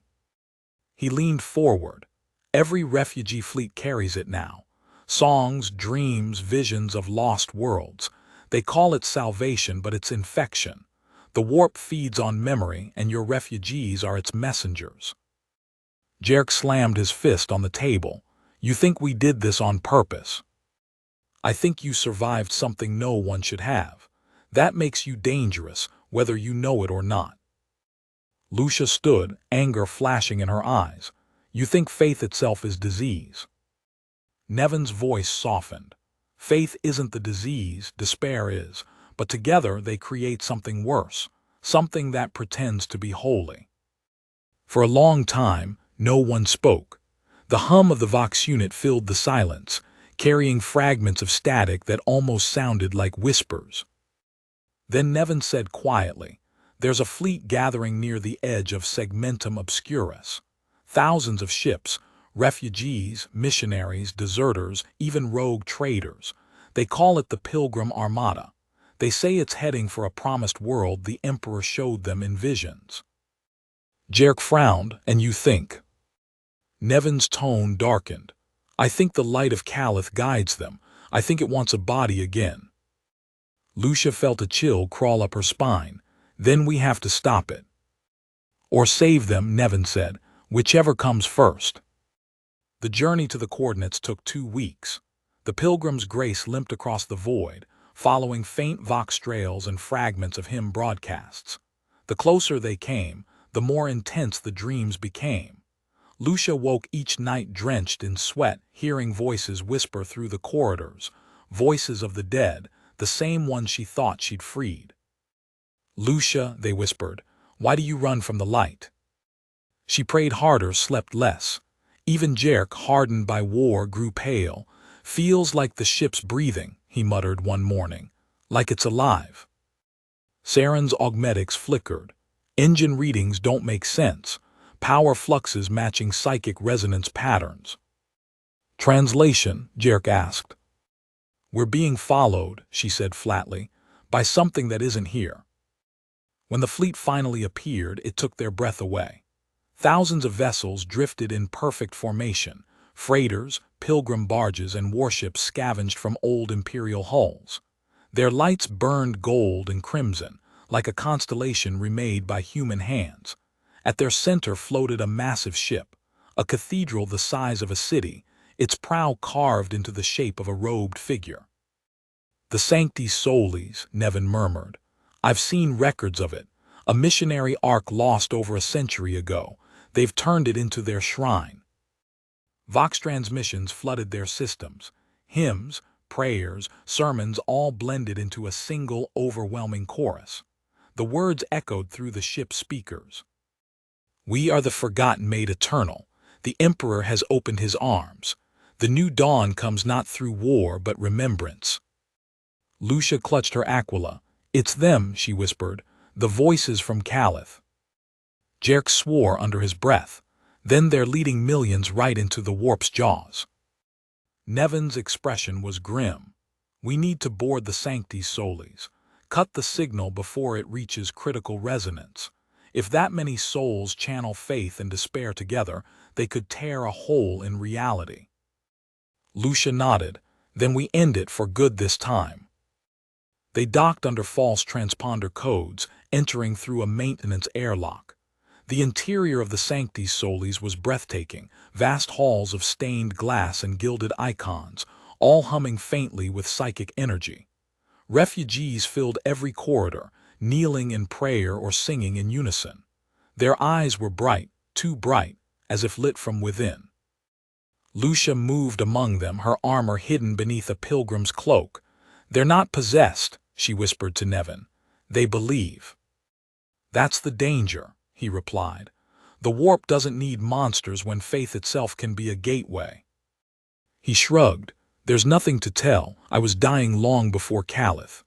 He leaned forward. "Every refugee fleet carries it now. Songs, dreams, visions of lost worlds. They call it salvation, but it's infection. The warp feeds on memory, and your refugees are its messengers." Jerk slammed his fist on the table. "You think we did this on purpose?" "I think you survived something no one should have. That makes you dangerous, whether you know it or not." Lucia stood, anger flashing in her eyes. "You think faith itself is disease?" Nevin's voice softened. "Faith isn't the disease, despair is, but together they create something worse, something that pretends to be holy." For a long time, no one spoke. The hum of the Vox unit filled the silence, carrying fragments of static that almost sounded like whispers. Then Nevin said quietly, "There's a fleet gathering near the edge of Segmentum Obscurus. Thousands of ships, refugees, missionaries, deserters, even rogue traders. They call it the Pilgrim Armada. They say it's heading for a promised world the Emperor showed them in visions." Jerk frowned. "And you think?" Nevin's tone darkened. "I think the light of Calith guides them. I think it wants a body again." Lucia felt a chill crawl up her spine. "Then we have to stop it." "Or save them," Nevin said. "Whichever comes first." The journey to the coordinates took 2 weeks. The Pilgrim's Grace limped across the void, following faint Vox trails and fragments of hymn broadcasts. The closer they came, the more intense the dreams became. Lucia woke each night drenched in sweat, hearing voices whisper through the corridors, voices of the dead, the same ones she thought she'd freed. "Lucia," they whispered, "why do you run from the light?" She prayed harder, slept less. Even Jerk, hardened by war, grew pale. "Feels like the ship's breathing," he muttered one morning. "Like it's alive." Saren's augmetics flickered. Engine readings don't make sense. Power fluxes matching psychic resonance patterns. "Translation?" Jerk asked. "We're being followed," she said flatly, "by something that isn't here." When the fleet finally appeared, it took their breath away. Thousands of vessels drifted in perfect formation. Freighters, pilgrim barges, and warships scavenged from old imperial hulls. Their lights burned gold and crimson, like a constellation remade by human hands. At their center floated a massive ship, a cathedral the size of a city, its prow carved into the shape of a robed figure. "The Sancti Solis," Nevin murmured. "I've seen records of it. A missionary ark lost over a century ago. They've turned it into their shrine." Vox transmissions flooded their systems. Hymns, prayers, sermons all blended into a single, overwhelming chorus. The words echoed through the ship's speakers. "We are the forgotten made eternal. The Emperor has opened his arms. The new dawn comes not through war but remembrance." Lucia clutched her Aquila. "It's them," she whispered, "the voices from Calith." Jerk swore under his breath. "Then they're leading millions right into the warp's jaws." Nevin's expression was grim. We need to board the Sanctis Solis. Cut the signal before it reaches critical resonance. If that many souls channel faith and despair together, they could tear a hole in reality. Lucia nodded. Then we end it for good this time. They docked under false transponder codes, entering through a maintenance airlock. The interior of the Sanctis Solis was breathtaking, vast halls of stained glass and gilded icons, all humming faintly with psychic energy. Refugees filled every corridor, kneeling in prayer or singing in unison. Their eyes were bright, too bright, as if lit from within. Lucia moved among them, her armor hidden beneath a pilgrim's cloak. "They're not possessed," she whispered to Nevin. "They believe." "That's the danger," he replied. "The warp doesn't need monsters when faith itself can be a gateway." He shrugged. "There's nothing to tell. I was dying long before Caliph."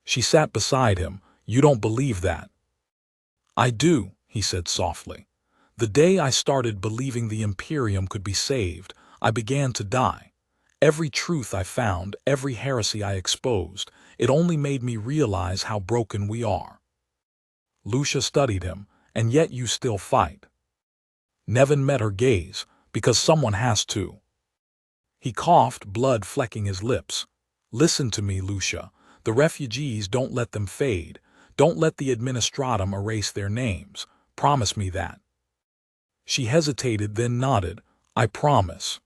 She sat beside him. "You don't believe that?" "I do," he said softly. "The day I started believing the Imperium could be saved, I began to die. Every truth I found, every heresy I exposed, it only made me realize how broken we are." Lucia studied him. "And yet you still fight." Nevin met her gaze. "Because someone has to." He coughed, blood flecking his lips. "Listen to me, Lucia. The refugees, don't let them fade. Don't let the administratum erase their names. Promise me that." She hesitated, then nodded. "I promise."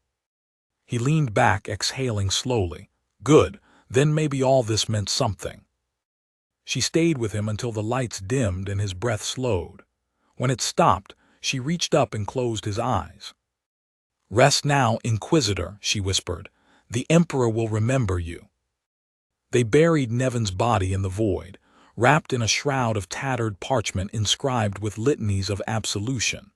He leaned back, exhaling slowly. "Good, then maybe all this meant something." She stayed with him until the lights dimmed and his breath slowed. When it stopped, she reached up and closed his eyes. "Rest now, Inquisitor," she whispered. "The Emperor will remember you." They buried Nevin's body in the void, wrapped in a shroud of tattered parchment inscribed with litanies of absolution.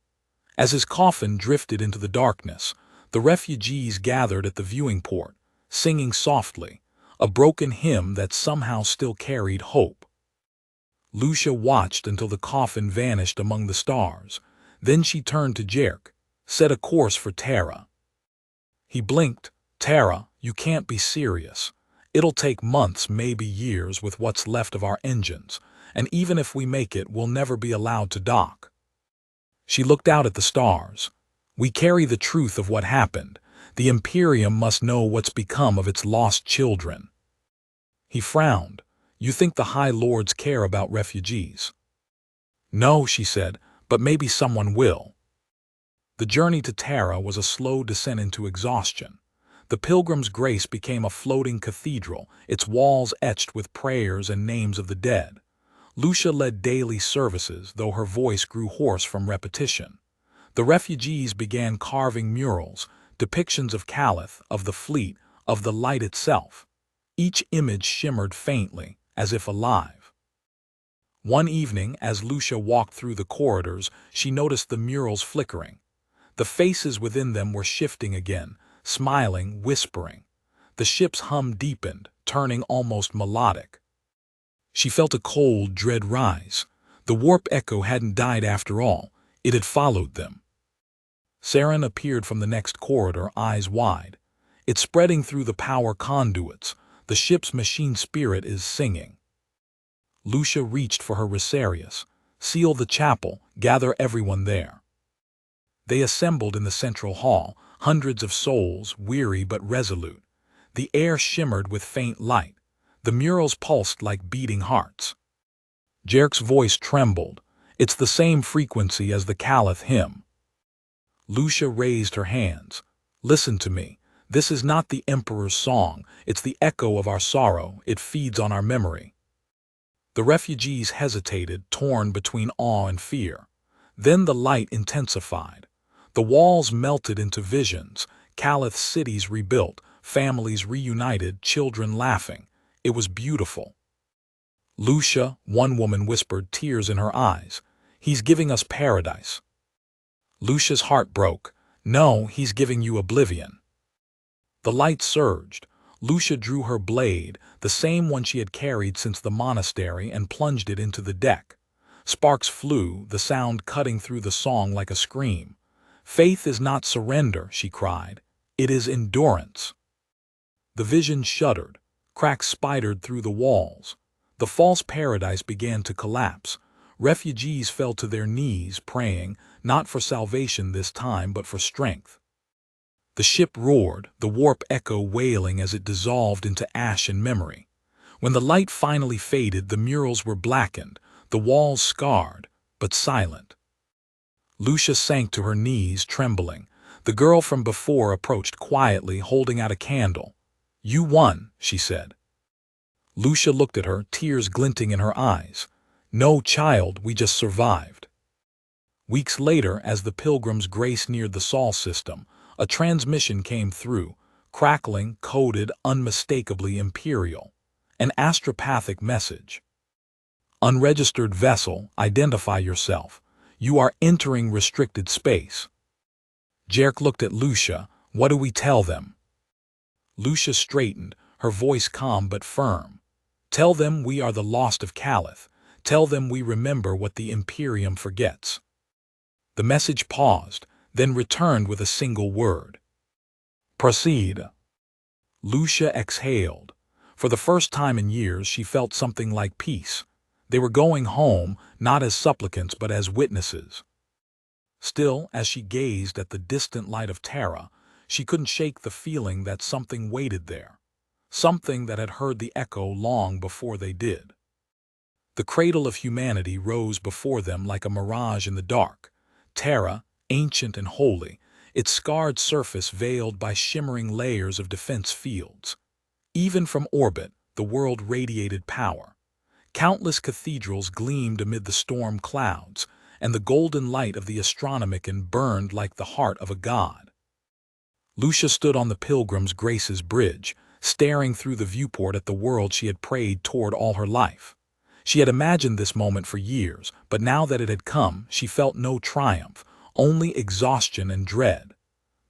As his coffin drifted into the darkness, the refugees gathered at the viewing port, singing softly, a broken hymn that somehow still carried hope. Lucia watched until the coffin vanished among the stars. Then she turned to Jerk. "Set a course for Terra." He blinked. "Terra, you can't be serious. It'll take months, maybe years, with what's left of our engines, and even if we make it, we'll never be allowed to dock." She looked out at the stars. "We carry the truth of what happened. The Imperium must know what's become of its lost children." He frowned. "You think the High Lords care about refugees?" "No," she said, "but maybe someone will." The journey to Terra was a slow descent into exhaustion. The Pilgrim's Grace became a floating cathedral, its walls etched with prayers and names of the dead. Lucia led daily services, though her voice grew hoarse from repetition. The refugees began carving murals, depictions of Caliph, of the fleet, of the light itself. Each image shimmered faintly, as if alive. One evening, as Lucia walked through the corridors, she noticed the murals flickering. The faces within them were shifting again, smiling, whispering. The ship's hum deepened, turning almost melodic. She felt a cold dread rise. The warp echo hadn't died after all. It had followed them. Saren appeared from the next corridor, eyes wide. "It's spreading through the power conduits. The ship's machine spirit is singing." Lucia reached for her Rosarius. "Seal the chapel, gather everyone there." They assembled in the central hall, hundreds of souls, weary but resolute. The air shimmered with faint light. The murals pulsed like beating hearts. Jerk's voice trembled. "It's the same frequency as the Caliph hymn." Lucia raised her hands. "Listen to me. This is not the Emperor's song. It's the echo of our sorrow. It feeds on our memory." The refugees hesitated, torn between awe and fear. Then the light intensified. The walls melted into visions, Caliph cities rebuilt, families reunited, children laughing. It was beautiful. "Lucia," one woman whispered, tears in her eyes, "he's giving us paradise." Lucia's heart broke. "No, he's giving you oblivion." The light surged. Lucia drew her blade, the same one she had carried since the monastery, and plunged it into the deck. Sparks flew, the sound cutting through the song like a scream. "Faith is not surrender," she cried. "It is endurance." The vision shuddered. Cracks spidered through the walls. The false paradise began to collapse. Refugees fell to their knees, praying, not for salvation this time, but for strength. The ship roared, the warp echo wailing as it dissolved into ash and memory. When the light finally faded, the murals were blackened, the walls scarred, but silent. Lucia sank to her knees, trembling. The girl from before approached quietly, holding out a candle. "You won," she said. Lucia looked at her, tears glinting in her eyes. "No, child, we just survived." Weeks later, as the Pilgrim's Grace neared the Sol system, a transmission came through, crackling, coded, unmistakably Imperial. An astropathic message. "Unregistered vessel, identify yourself. You are entering restricted space." Jerk looked at Lucia. "What do we tell them?" Lucia straightened, her voice calm but firm. "Tell them we are the lost of Calith. Tell them we remember what the Imperium forgets." The message paused, then returned with a single word. "Proceed." Lucia exhaled. For the first time in years, she felt something like peace. They were going home, not as supplicants but as witnesses. Still, as she gazed at the distant light of Terra, she couldn't shake the feeling that something waited there. Something that had heard the echo long before they did. The cradle of humanity rose before them like a mirage in the dark. Terra, ancient and holy, its scarred surface veiled by shimmering layers of defense fields. Even from orbit, the world radiated power. Countless cathedrals gleamed amid the storm clouds, and the golden light of the astronomicon burned like the heart of a god. Lucia stood on the Pilgrim's Grace's bridge, staring through the viewport at the world she had prayed toward all her life. She had imagined this moment for years, but now that it had come, she felt no triumph, only exhaustion and dread.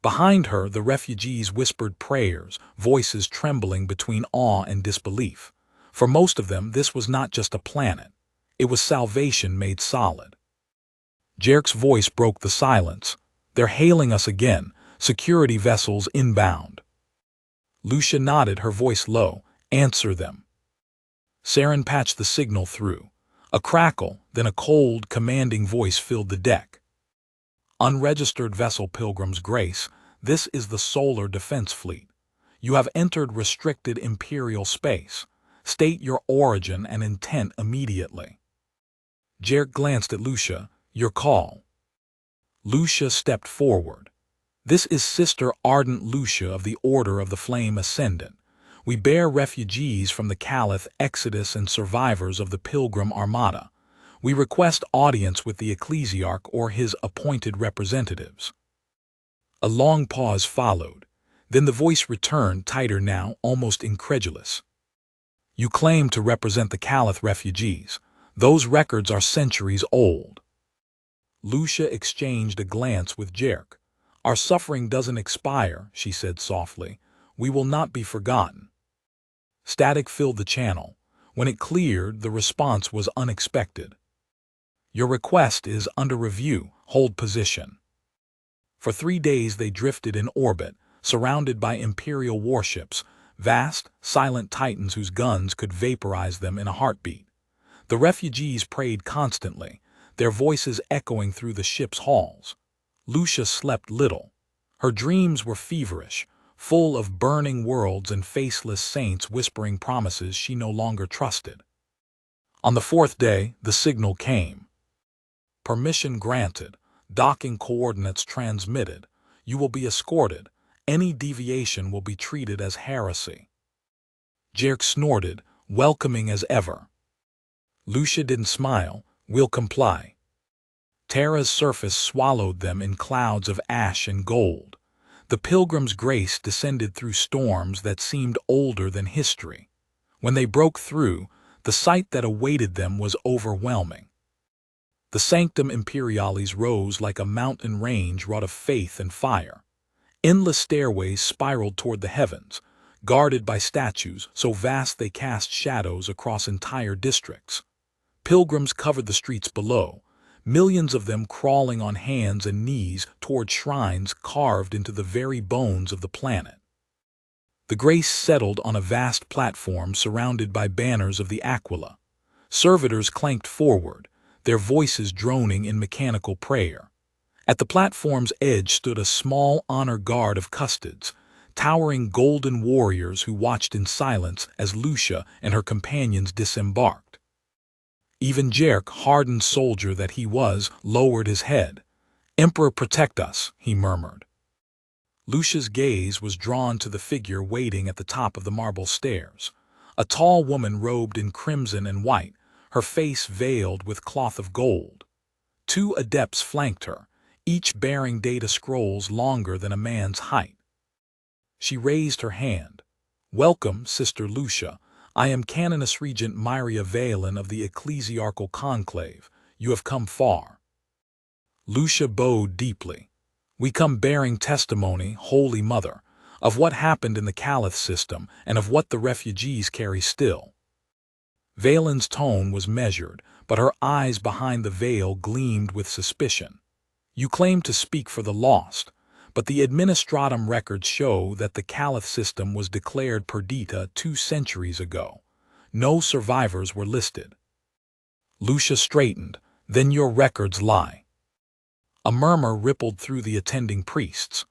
Behind her, the refugees whispered prayers, voices trembling between awe and disbelief. For most of them, this was not just a planet. It was salvation made solid. Jerk's voice broke the silence. "They're hailing us again. Security vessels inbound." Lucia nodded, her voice low. "Answer them." Saren patched the signal through. A crackle, then a cold, commanding voice filled the deck. "Unregistered vessel Pilgrim's Grace, this is the Solar Defense Fleet. You have entered restricted Imperial space. State your origin and intent immediately." Jerk glanced at Lucia. "Your call." Lucia stepped forward. "This is Sister Ardent Lucia of the Order of the Flame Ascendant. We bear refugees from the Calith Exodus and survivors of the Pilgrim Armada. We request audience with the Ecclesiarch or his appointed representatives." A long pause followed. Then the voice returned, tighter now, almost incredulous. "You claim to represent the Calith refugees. Those records are centuries old." Lucia exchanged a glance with Jerk. "Our suffering doesn't expire," she said softly. "We will not be forgotten." Static filled the channel. When it cleared, the response was unexpected. "Your request is under review. Hold position." For 3 days they drifted in orbit, surrounded by Imperial warships, vast, silent titans whose guns could vaporize them in a heartbeat. The refugees prayed constantly, their voices echoing through the ship's halls. Lucia slept little. Her dreams were feverish, full of burning worlds and faceless saints whispering promises she no longer trusted. On the 4th day, the signal came. "Permission granted. Docking coordinates transmitted. You will be escorted. Any deviation will be treated as heresy." Jerk snorted, welcoming as ever. Lucia didn't smile. "We'll comply." Terra's surface swallowed them in clouds of ash and gold. The Pilgrim's Grace descended through storms that seemed older than history. When they broke through, the sight that awaited them was overwhelming. The Sanctum Imperialis rose like a mountain range wrought of faith and fire. Endless stairways spiraled toward the heavens, guarded by statues so vast they cast shadows across entire districts. Pilgrims covered the streets below, millions of them crawling on hands and knees toward shrines carved into the very bones of the planet. The grace settled on a vast platform surrounded by banners of the Aquila. Servitors clanked forward, their voices droning in mechanical prayer. At the platform's edge stood a small honor guard of custodes, towering golden warriors who watched in silence as Lucia and her companions disembarked. Even Jerk, hardened soldier that he was, lowered his head. "Emperor, protect us," he murmured. Lucia's gaze was drawn to the figure waiting at the top of the marble stairs. A tall woman robed in crimson and white, her face veiled with cloth of gold. 2 adepts flanked her, each bearing data scrolls longer than a man's height. She raised her hand. "Welcome, Sister Lucia. I am Canoness Regent Myria Valen of the Ecclesiarchal Conclave. You have come far." Lucia bowed deeply. "We come bearing testimony, Holy Mother, of what happened in the Caliph system and of what the refugees carry still." Valen's tone was measured, but her eyes behind the veil gleamed with suspicion. "You claim to speak for the lost, but the administratum records show that the Caliph system was declared perdita 2 centuries ago. No survivors were listed." Lucia straightened. "Then your records lie." A murmur rippled through the attending priests.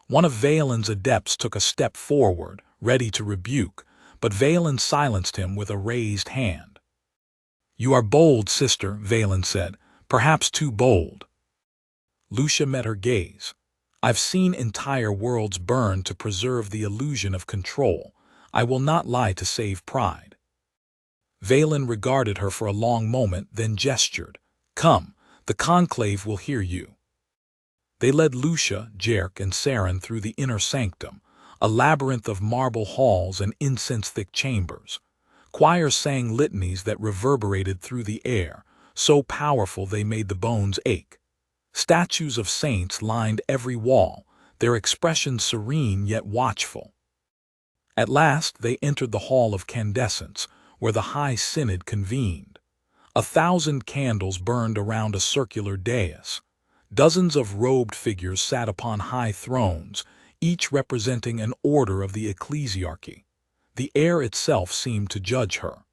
One of Valen's adepts took a step forward, ready to rebuke, but Valen silenced him with a raised hand. "You are bold, sister," Valen said, "perhaps too bold." Lucia met her gaze. "I've seen entire worlds burn to preserve the illusion of control. I will not lie to save pride." Valen regarded her for a long moment, then gestured. "Come, the conclave will hear you." They led Lucia, Jerk, and Saren through the inner sanctum, a labyrinth of marble halls and incense-thick chambers. Choirs sang litanies that reverberated through the air, so powerful they made the bones ache. Statues of saints lined every wall, their expressions serene yet watchful. At last they entered the Hall of Candescence, where the High Synod convened. 1,000 candles burned around a circular dais. Dozens of robed figures sat upon high thrones, each representing an order of the ecclesiarchy. The air itself seemed to judge her.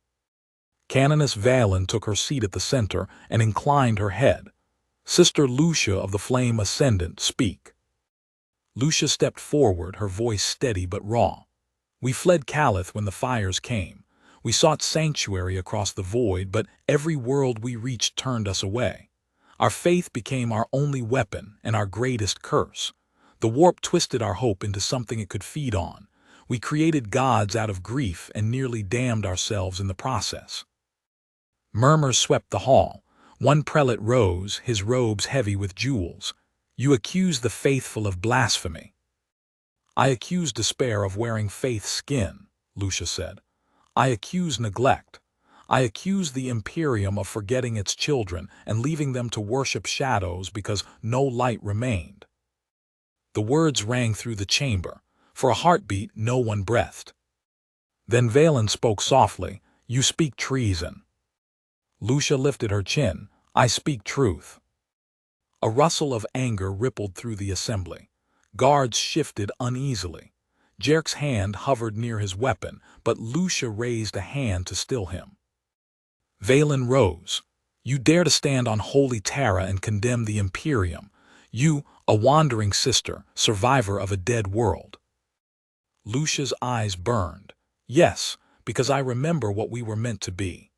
Canoness Valen took her seat at the center and inclined her head. "Sister Lucia of the Flame Ascendant, speak." Lucia stepped forward, her voice steady but raw. "We fled Calith when the fires came. We sought sanctuary across the void, but every world we reached turned us away. Our faith became our only weapon and our greatest curse. The warp twisted our hope into something it could feed on. We created gods out of grief and nearly damned ourselves in the process." Murmurs swept the hall. One prelate rose, his robes heavy with jewels. "You accuse the faithful of blasphemy." "I accuse despair of wearing faith's skin," Lucia said. "I accuse neglect. I accuse the Imperium of forgetting its children and leaving them to worship shadows because no light remained." The words rang through the chamber. For a heartbeat, no one breathed. Then Valen spoke softly. "You speak treason." Lucia lifted her chin. "I speak truth." A rustle of anger rippled through the assembly. Guards shifted uneasily. Jerk's hand hovered near his weapon, but Lucia raised a hand to still him. Valen rose. "You dare to stand on holy Terra and condemn the Imperium. You, a wandering sister, survivor of a dead world." Lucia's eyes burned. "Yes, because I remember what we were meant to be."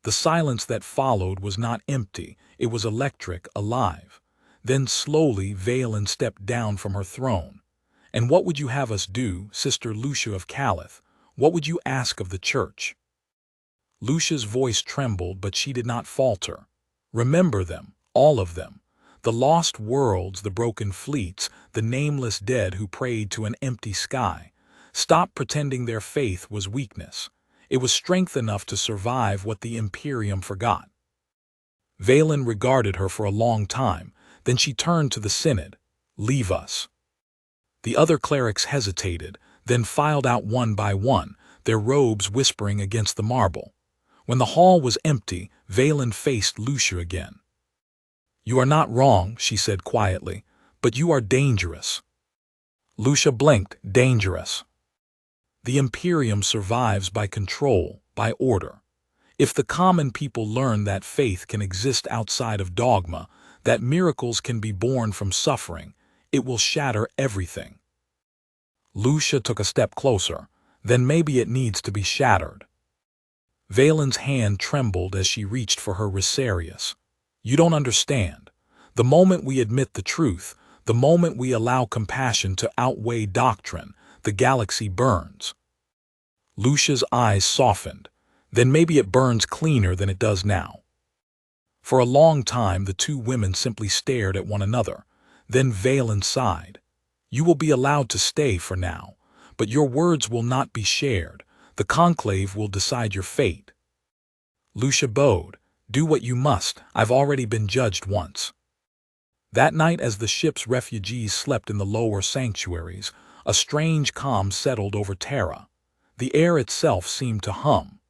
The silence that followed was not empty, it was electric, alive. Then slowly Valen stepped down from her throne. "And what would you have us do, Sister Lucia of Calith? What would you ask of the Church?" Lucia's voice trembled, but she did not falter. "Remember them, all of them. The lost worlds, the broken fleets, the nameless dead who prayed to an empty sky. Stop pretending their faith was weakness. It was strength enough to survive what the Imperium forgot." Valen regarded her for a long time, then she turned to the Synod. "Leave us." The other clerics hesitated, then filed out one by one, their robes whispering against the marble. When the hall was empty, Valen faced Lucia again. "You are not wrong," she said quietly, "but you are dangerous." Lucia blinked. "Dangerous." The Imperium survives by control, by order. If the common people learn that faith can exist outside of dogma, that miracles can be born from suffering, it will shatter everything. Lucia took a step closer. Then maybe it needs to be shattered. Valen's hand trembled as she reached for her Rosarius. You don't understand. The moment we admit the truth, the moment we allow compassion to outweigh doctrine, the galaxy burns. Lucia's eyes softened. Then maybe it burns cleaner than it does now. For a long time, the two women simply stared at one another. Then Valen sighed. You will be allowed to stay for now, but your words will not be shared. The conclave will decide your fate. Lucia bowed. Do what you must. I've already been judged once. That night, as the ship's refugees slept in the lower sanctuaries, a strange calm settled over Terra. The air itself seemed to hum.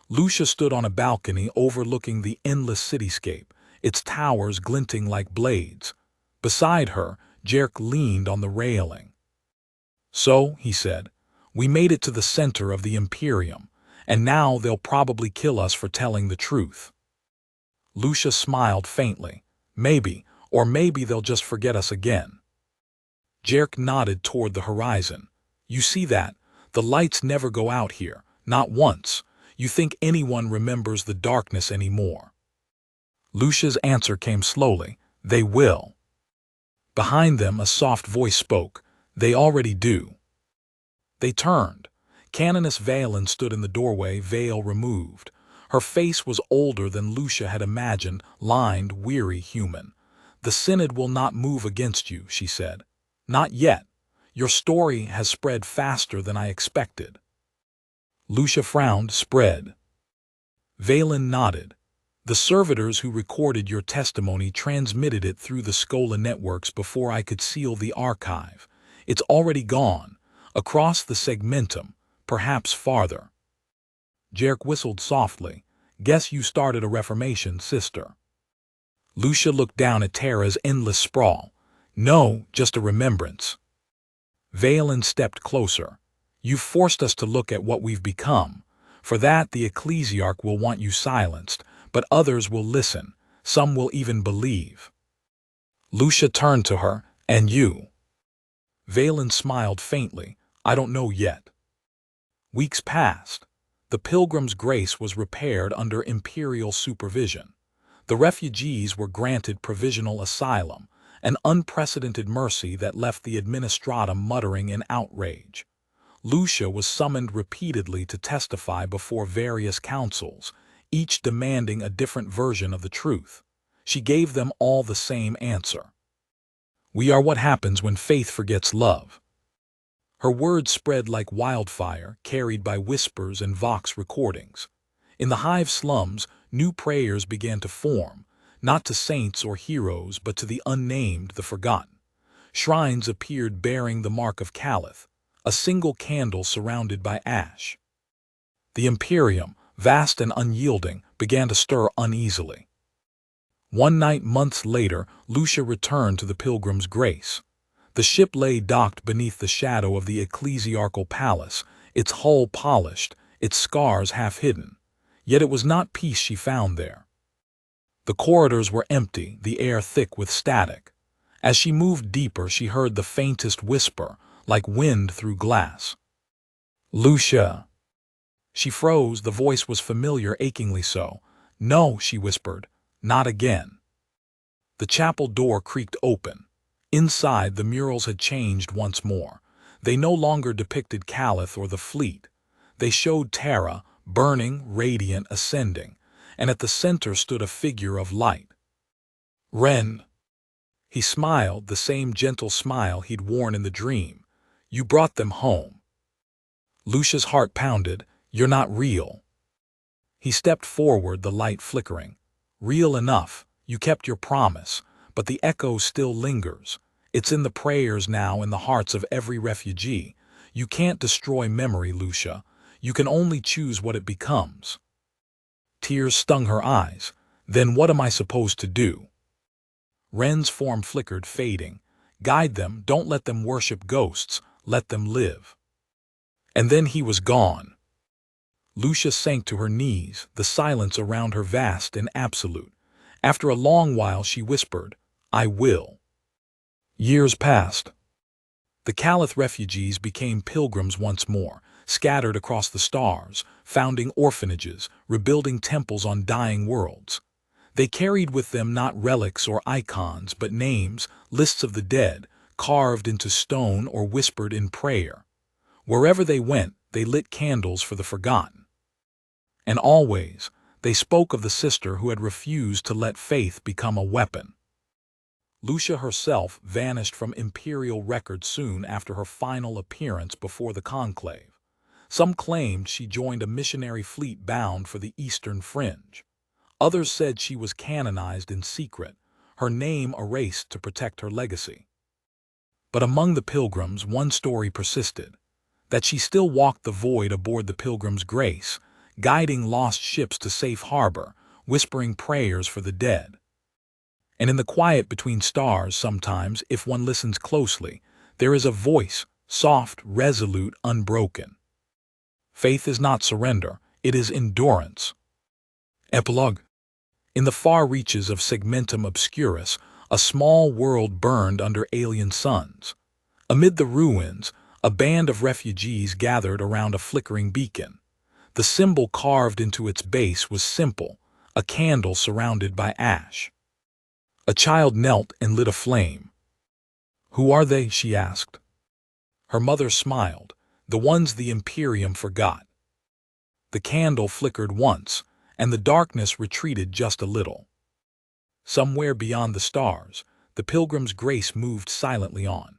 Lucia stood on a balcony overlooking the endless cityscape, its towers glinting like blades. Beside her, Jerk leaned on the railing. So, he said, we made it to the center of the Imperium, and now they'll probably kill us for telling the truth. Lucia smiled faintly. Maybe, or maybe they'll just forget us again. Jerk nodded toward the horizon. You see that? The lights never go out here, not once. You think anyone remembers the darkness anymore? Lucia's answer came slowly. They will. Behind them, a soft voice spoke. They already do. They turned. Canoness Valen stood in the doorway, veil removed. Her face was older than Lucia had imagined, lined, weary, human. The Synod will not move against you, she said. Not yet. Your story has spread faster than I expected. Lucia frowned. Spread. Valen nodded. The servitors who recorded your testimony transmitted it through the Scola networks before I could seal the archive. It's already gone, across the segmentum, perhaps farther. Jerk whistled softly. Guess you started a reformation, sister. Lucia looked down at Terra's endless sprawl. No, just a remembrance. Valen stepped closer. You've forced us to look at what we've become. For that, the ecclesiarch will want you silenced, but others will listen. Some will even believe. Lucia turned to her. And you? Valen smiled faintly. I don't know yet. Weeks passed. The Pilgrim's Grace was repaired under imperial supervision. The refugees were granted provisional asylum, an unprecedented mercy that left the administratum muttering in outrage. Lucia was summoned repeatedly to testify before various councils, each demanding a different version of the truth. She gave them all the same answer. We are what happens when faith forgets love. Her words spread like wildfire, carried by whispers and vox recordings. In the hive slums, new prayers began to form, not to saints or heroes, but to the unnamed, the forgotten. Shrines appeared bearing the mark of Caliph, a single candle surrounded by ash. The Imperium, vast and unyielding, began to stir uneasily. One night, months later, Lucia returned to the Pilgrim's Grace. The ship lay docked beneath the shadow of the ecclesiarchal palace, its hull polished, its scars half hidden. Yet it was not peace she found there. The corridors were empty, the air thick with static. As she moved deeper, she heard the faintest whisper, like wind through glass. Lucia. She froze, the voice was familiar, achingly so. No, she whispered, not again. The chapel door creaked open. Inside, the murals had changed once more. They no longer depicted Caliph or the fleet. They showed Terra, burning, radiant, ascending, and at the center stood a figure of light. Ren. He smiled, the same gentle smile he'd worn in the dream. You brought them home. Lucia's heart pounded. You're not real. He stepped forward, the light flickering. Real enough. You kept your promise, but the echo still lingers. It's in the prayers now, in the hearts of every refugee. You can't destroy memory, Lucia. You can only choose what it becomes. Tears stung her eyes. Then what am I supposed to do? Ren's form flickered, fading. Guide them, don't let them worship ghosts, let them live. And then he was gone. Lucia sank to her knees, the silence around her vast and absolute. After a long while she whispered, "I will." Years passed. The Caliph refugees became pilgrims once more, scattered across the stars, founding orphanages, rebuilding temples on dying worlds. They carried with them not relics or icons, but names, lists of the dead, carved into stone or whispered in prayer. Wherever they went, they lit candles for the forgotten. And always, they spoke of the sister who had refused to let faith become a weapon. Lucia herself vanished from imperial records soon after her final appearance before the conclave. Some claimed she joined a missionary fleet bound for the eastern fringe. Others said she was canonized in secret, her name erased to protect her legacy. But among the pilgrims, one story persisted, that she still walked the void aboard the Pilgrim's Grace, guiding lost ships to safe harbor, whispering prayers for the dead. And in the quiet between stars sometimes, if one listens closely, there is a voice, soft, resolute, unbroken. Faith is not surrender, it is endurance. Epilogue. In the far reaches of Segmentum Obscurus, a small world burned under alien suns. Amid the ruins, a band of refugees gathered around a flickering beacon. The symbol carved into its base was simple, a candle surrounded by ash. A child knelt and lit a flame. "Who are they?" she asked. Her mother smiled, "The ones the Imperium forgot." The candle flickered once, and the darkness retreated just a little. Somewhere beyond the stars, the Pilgrim's Grace moved silently on.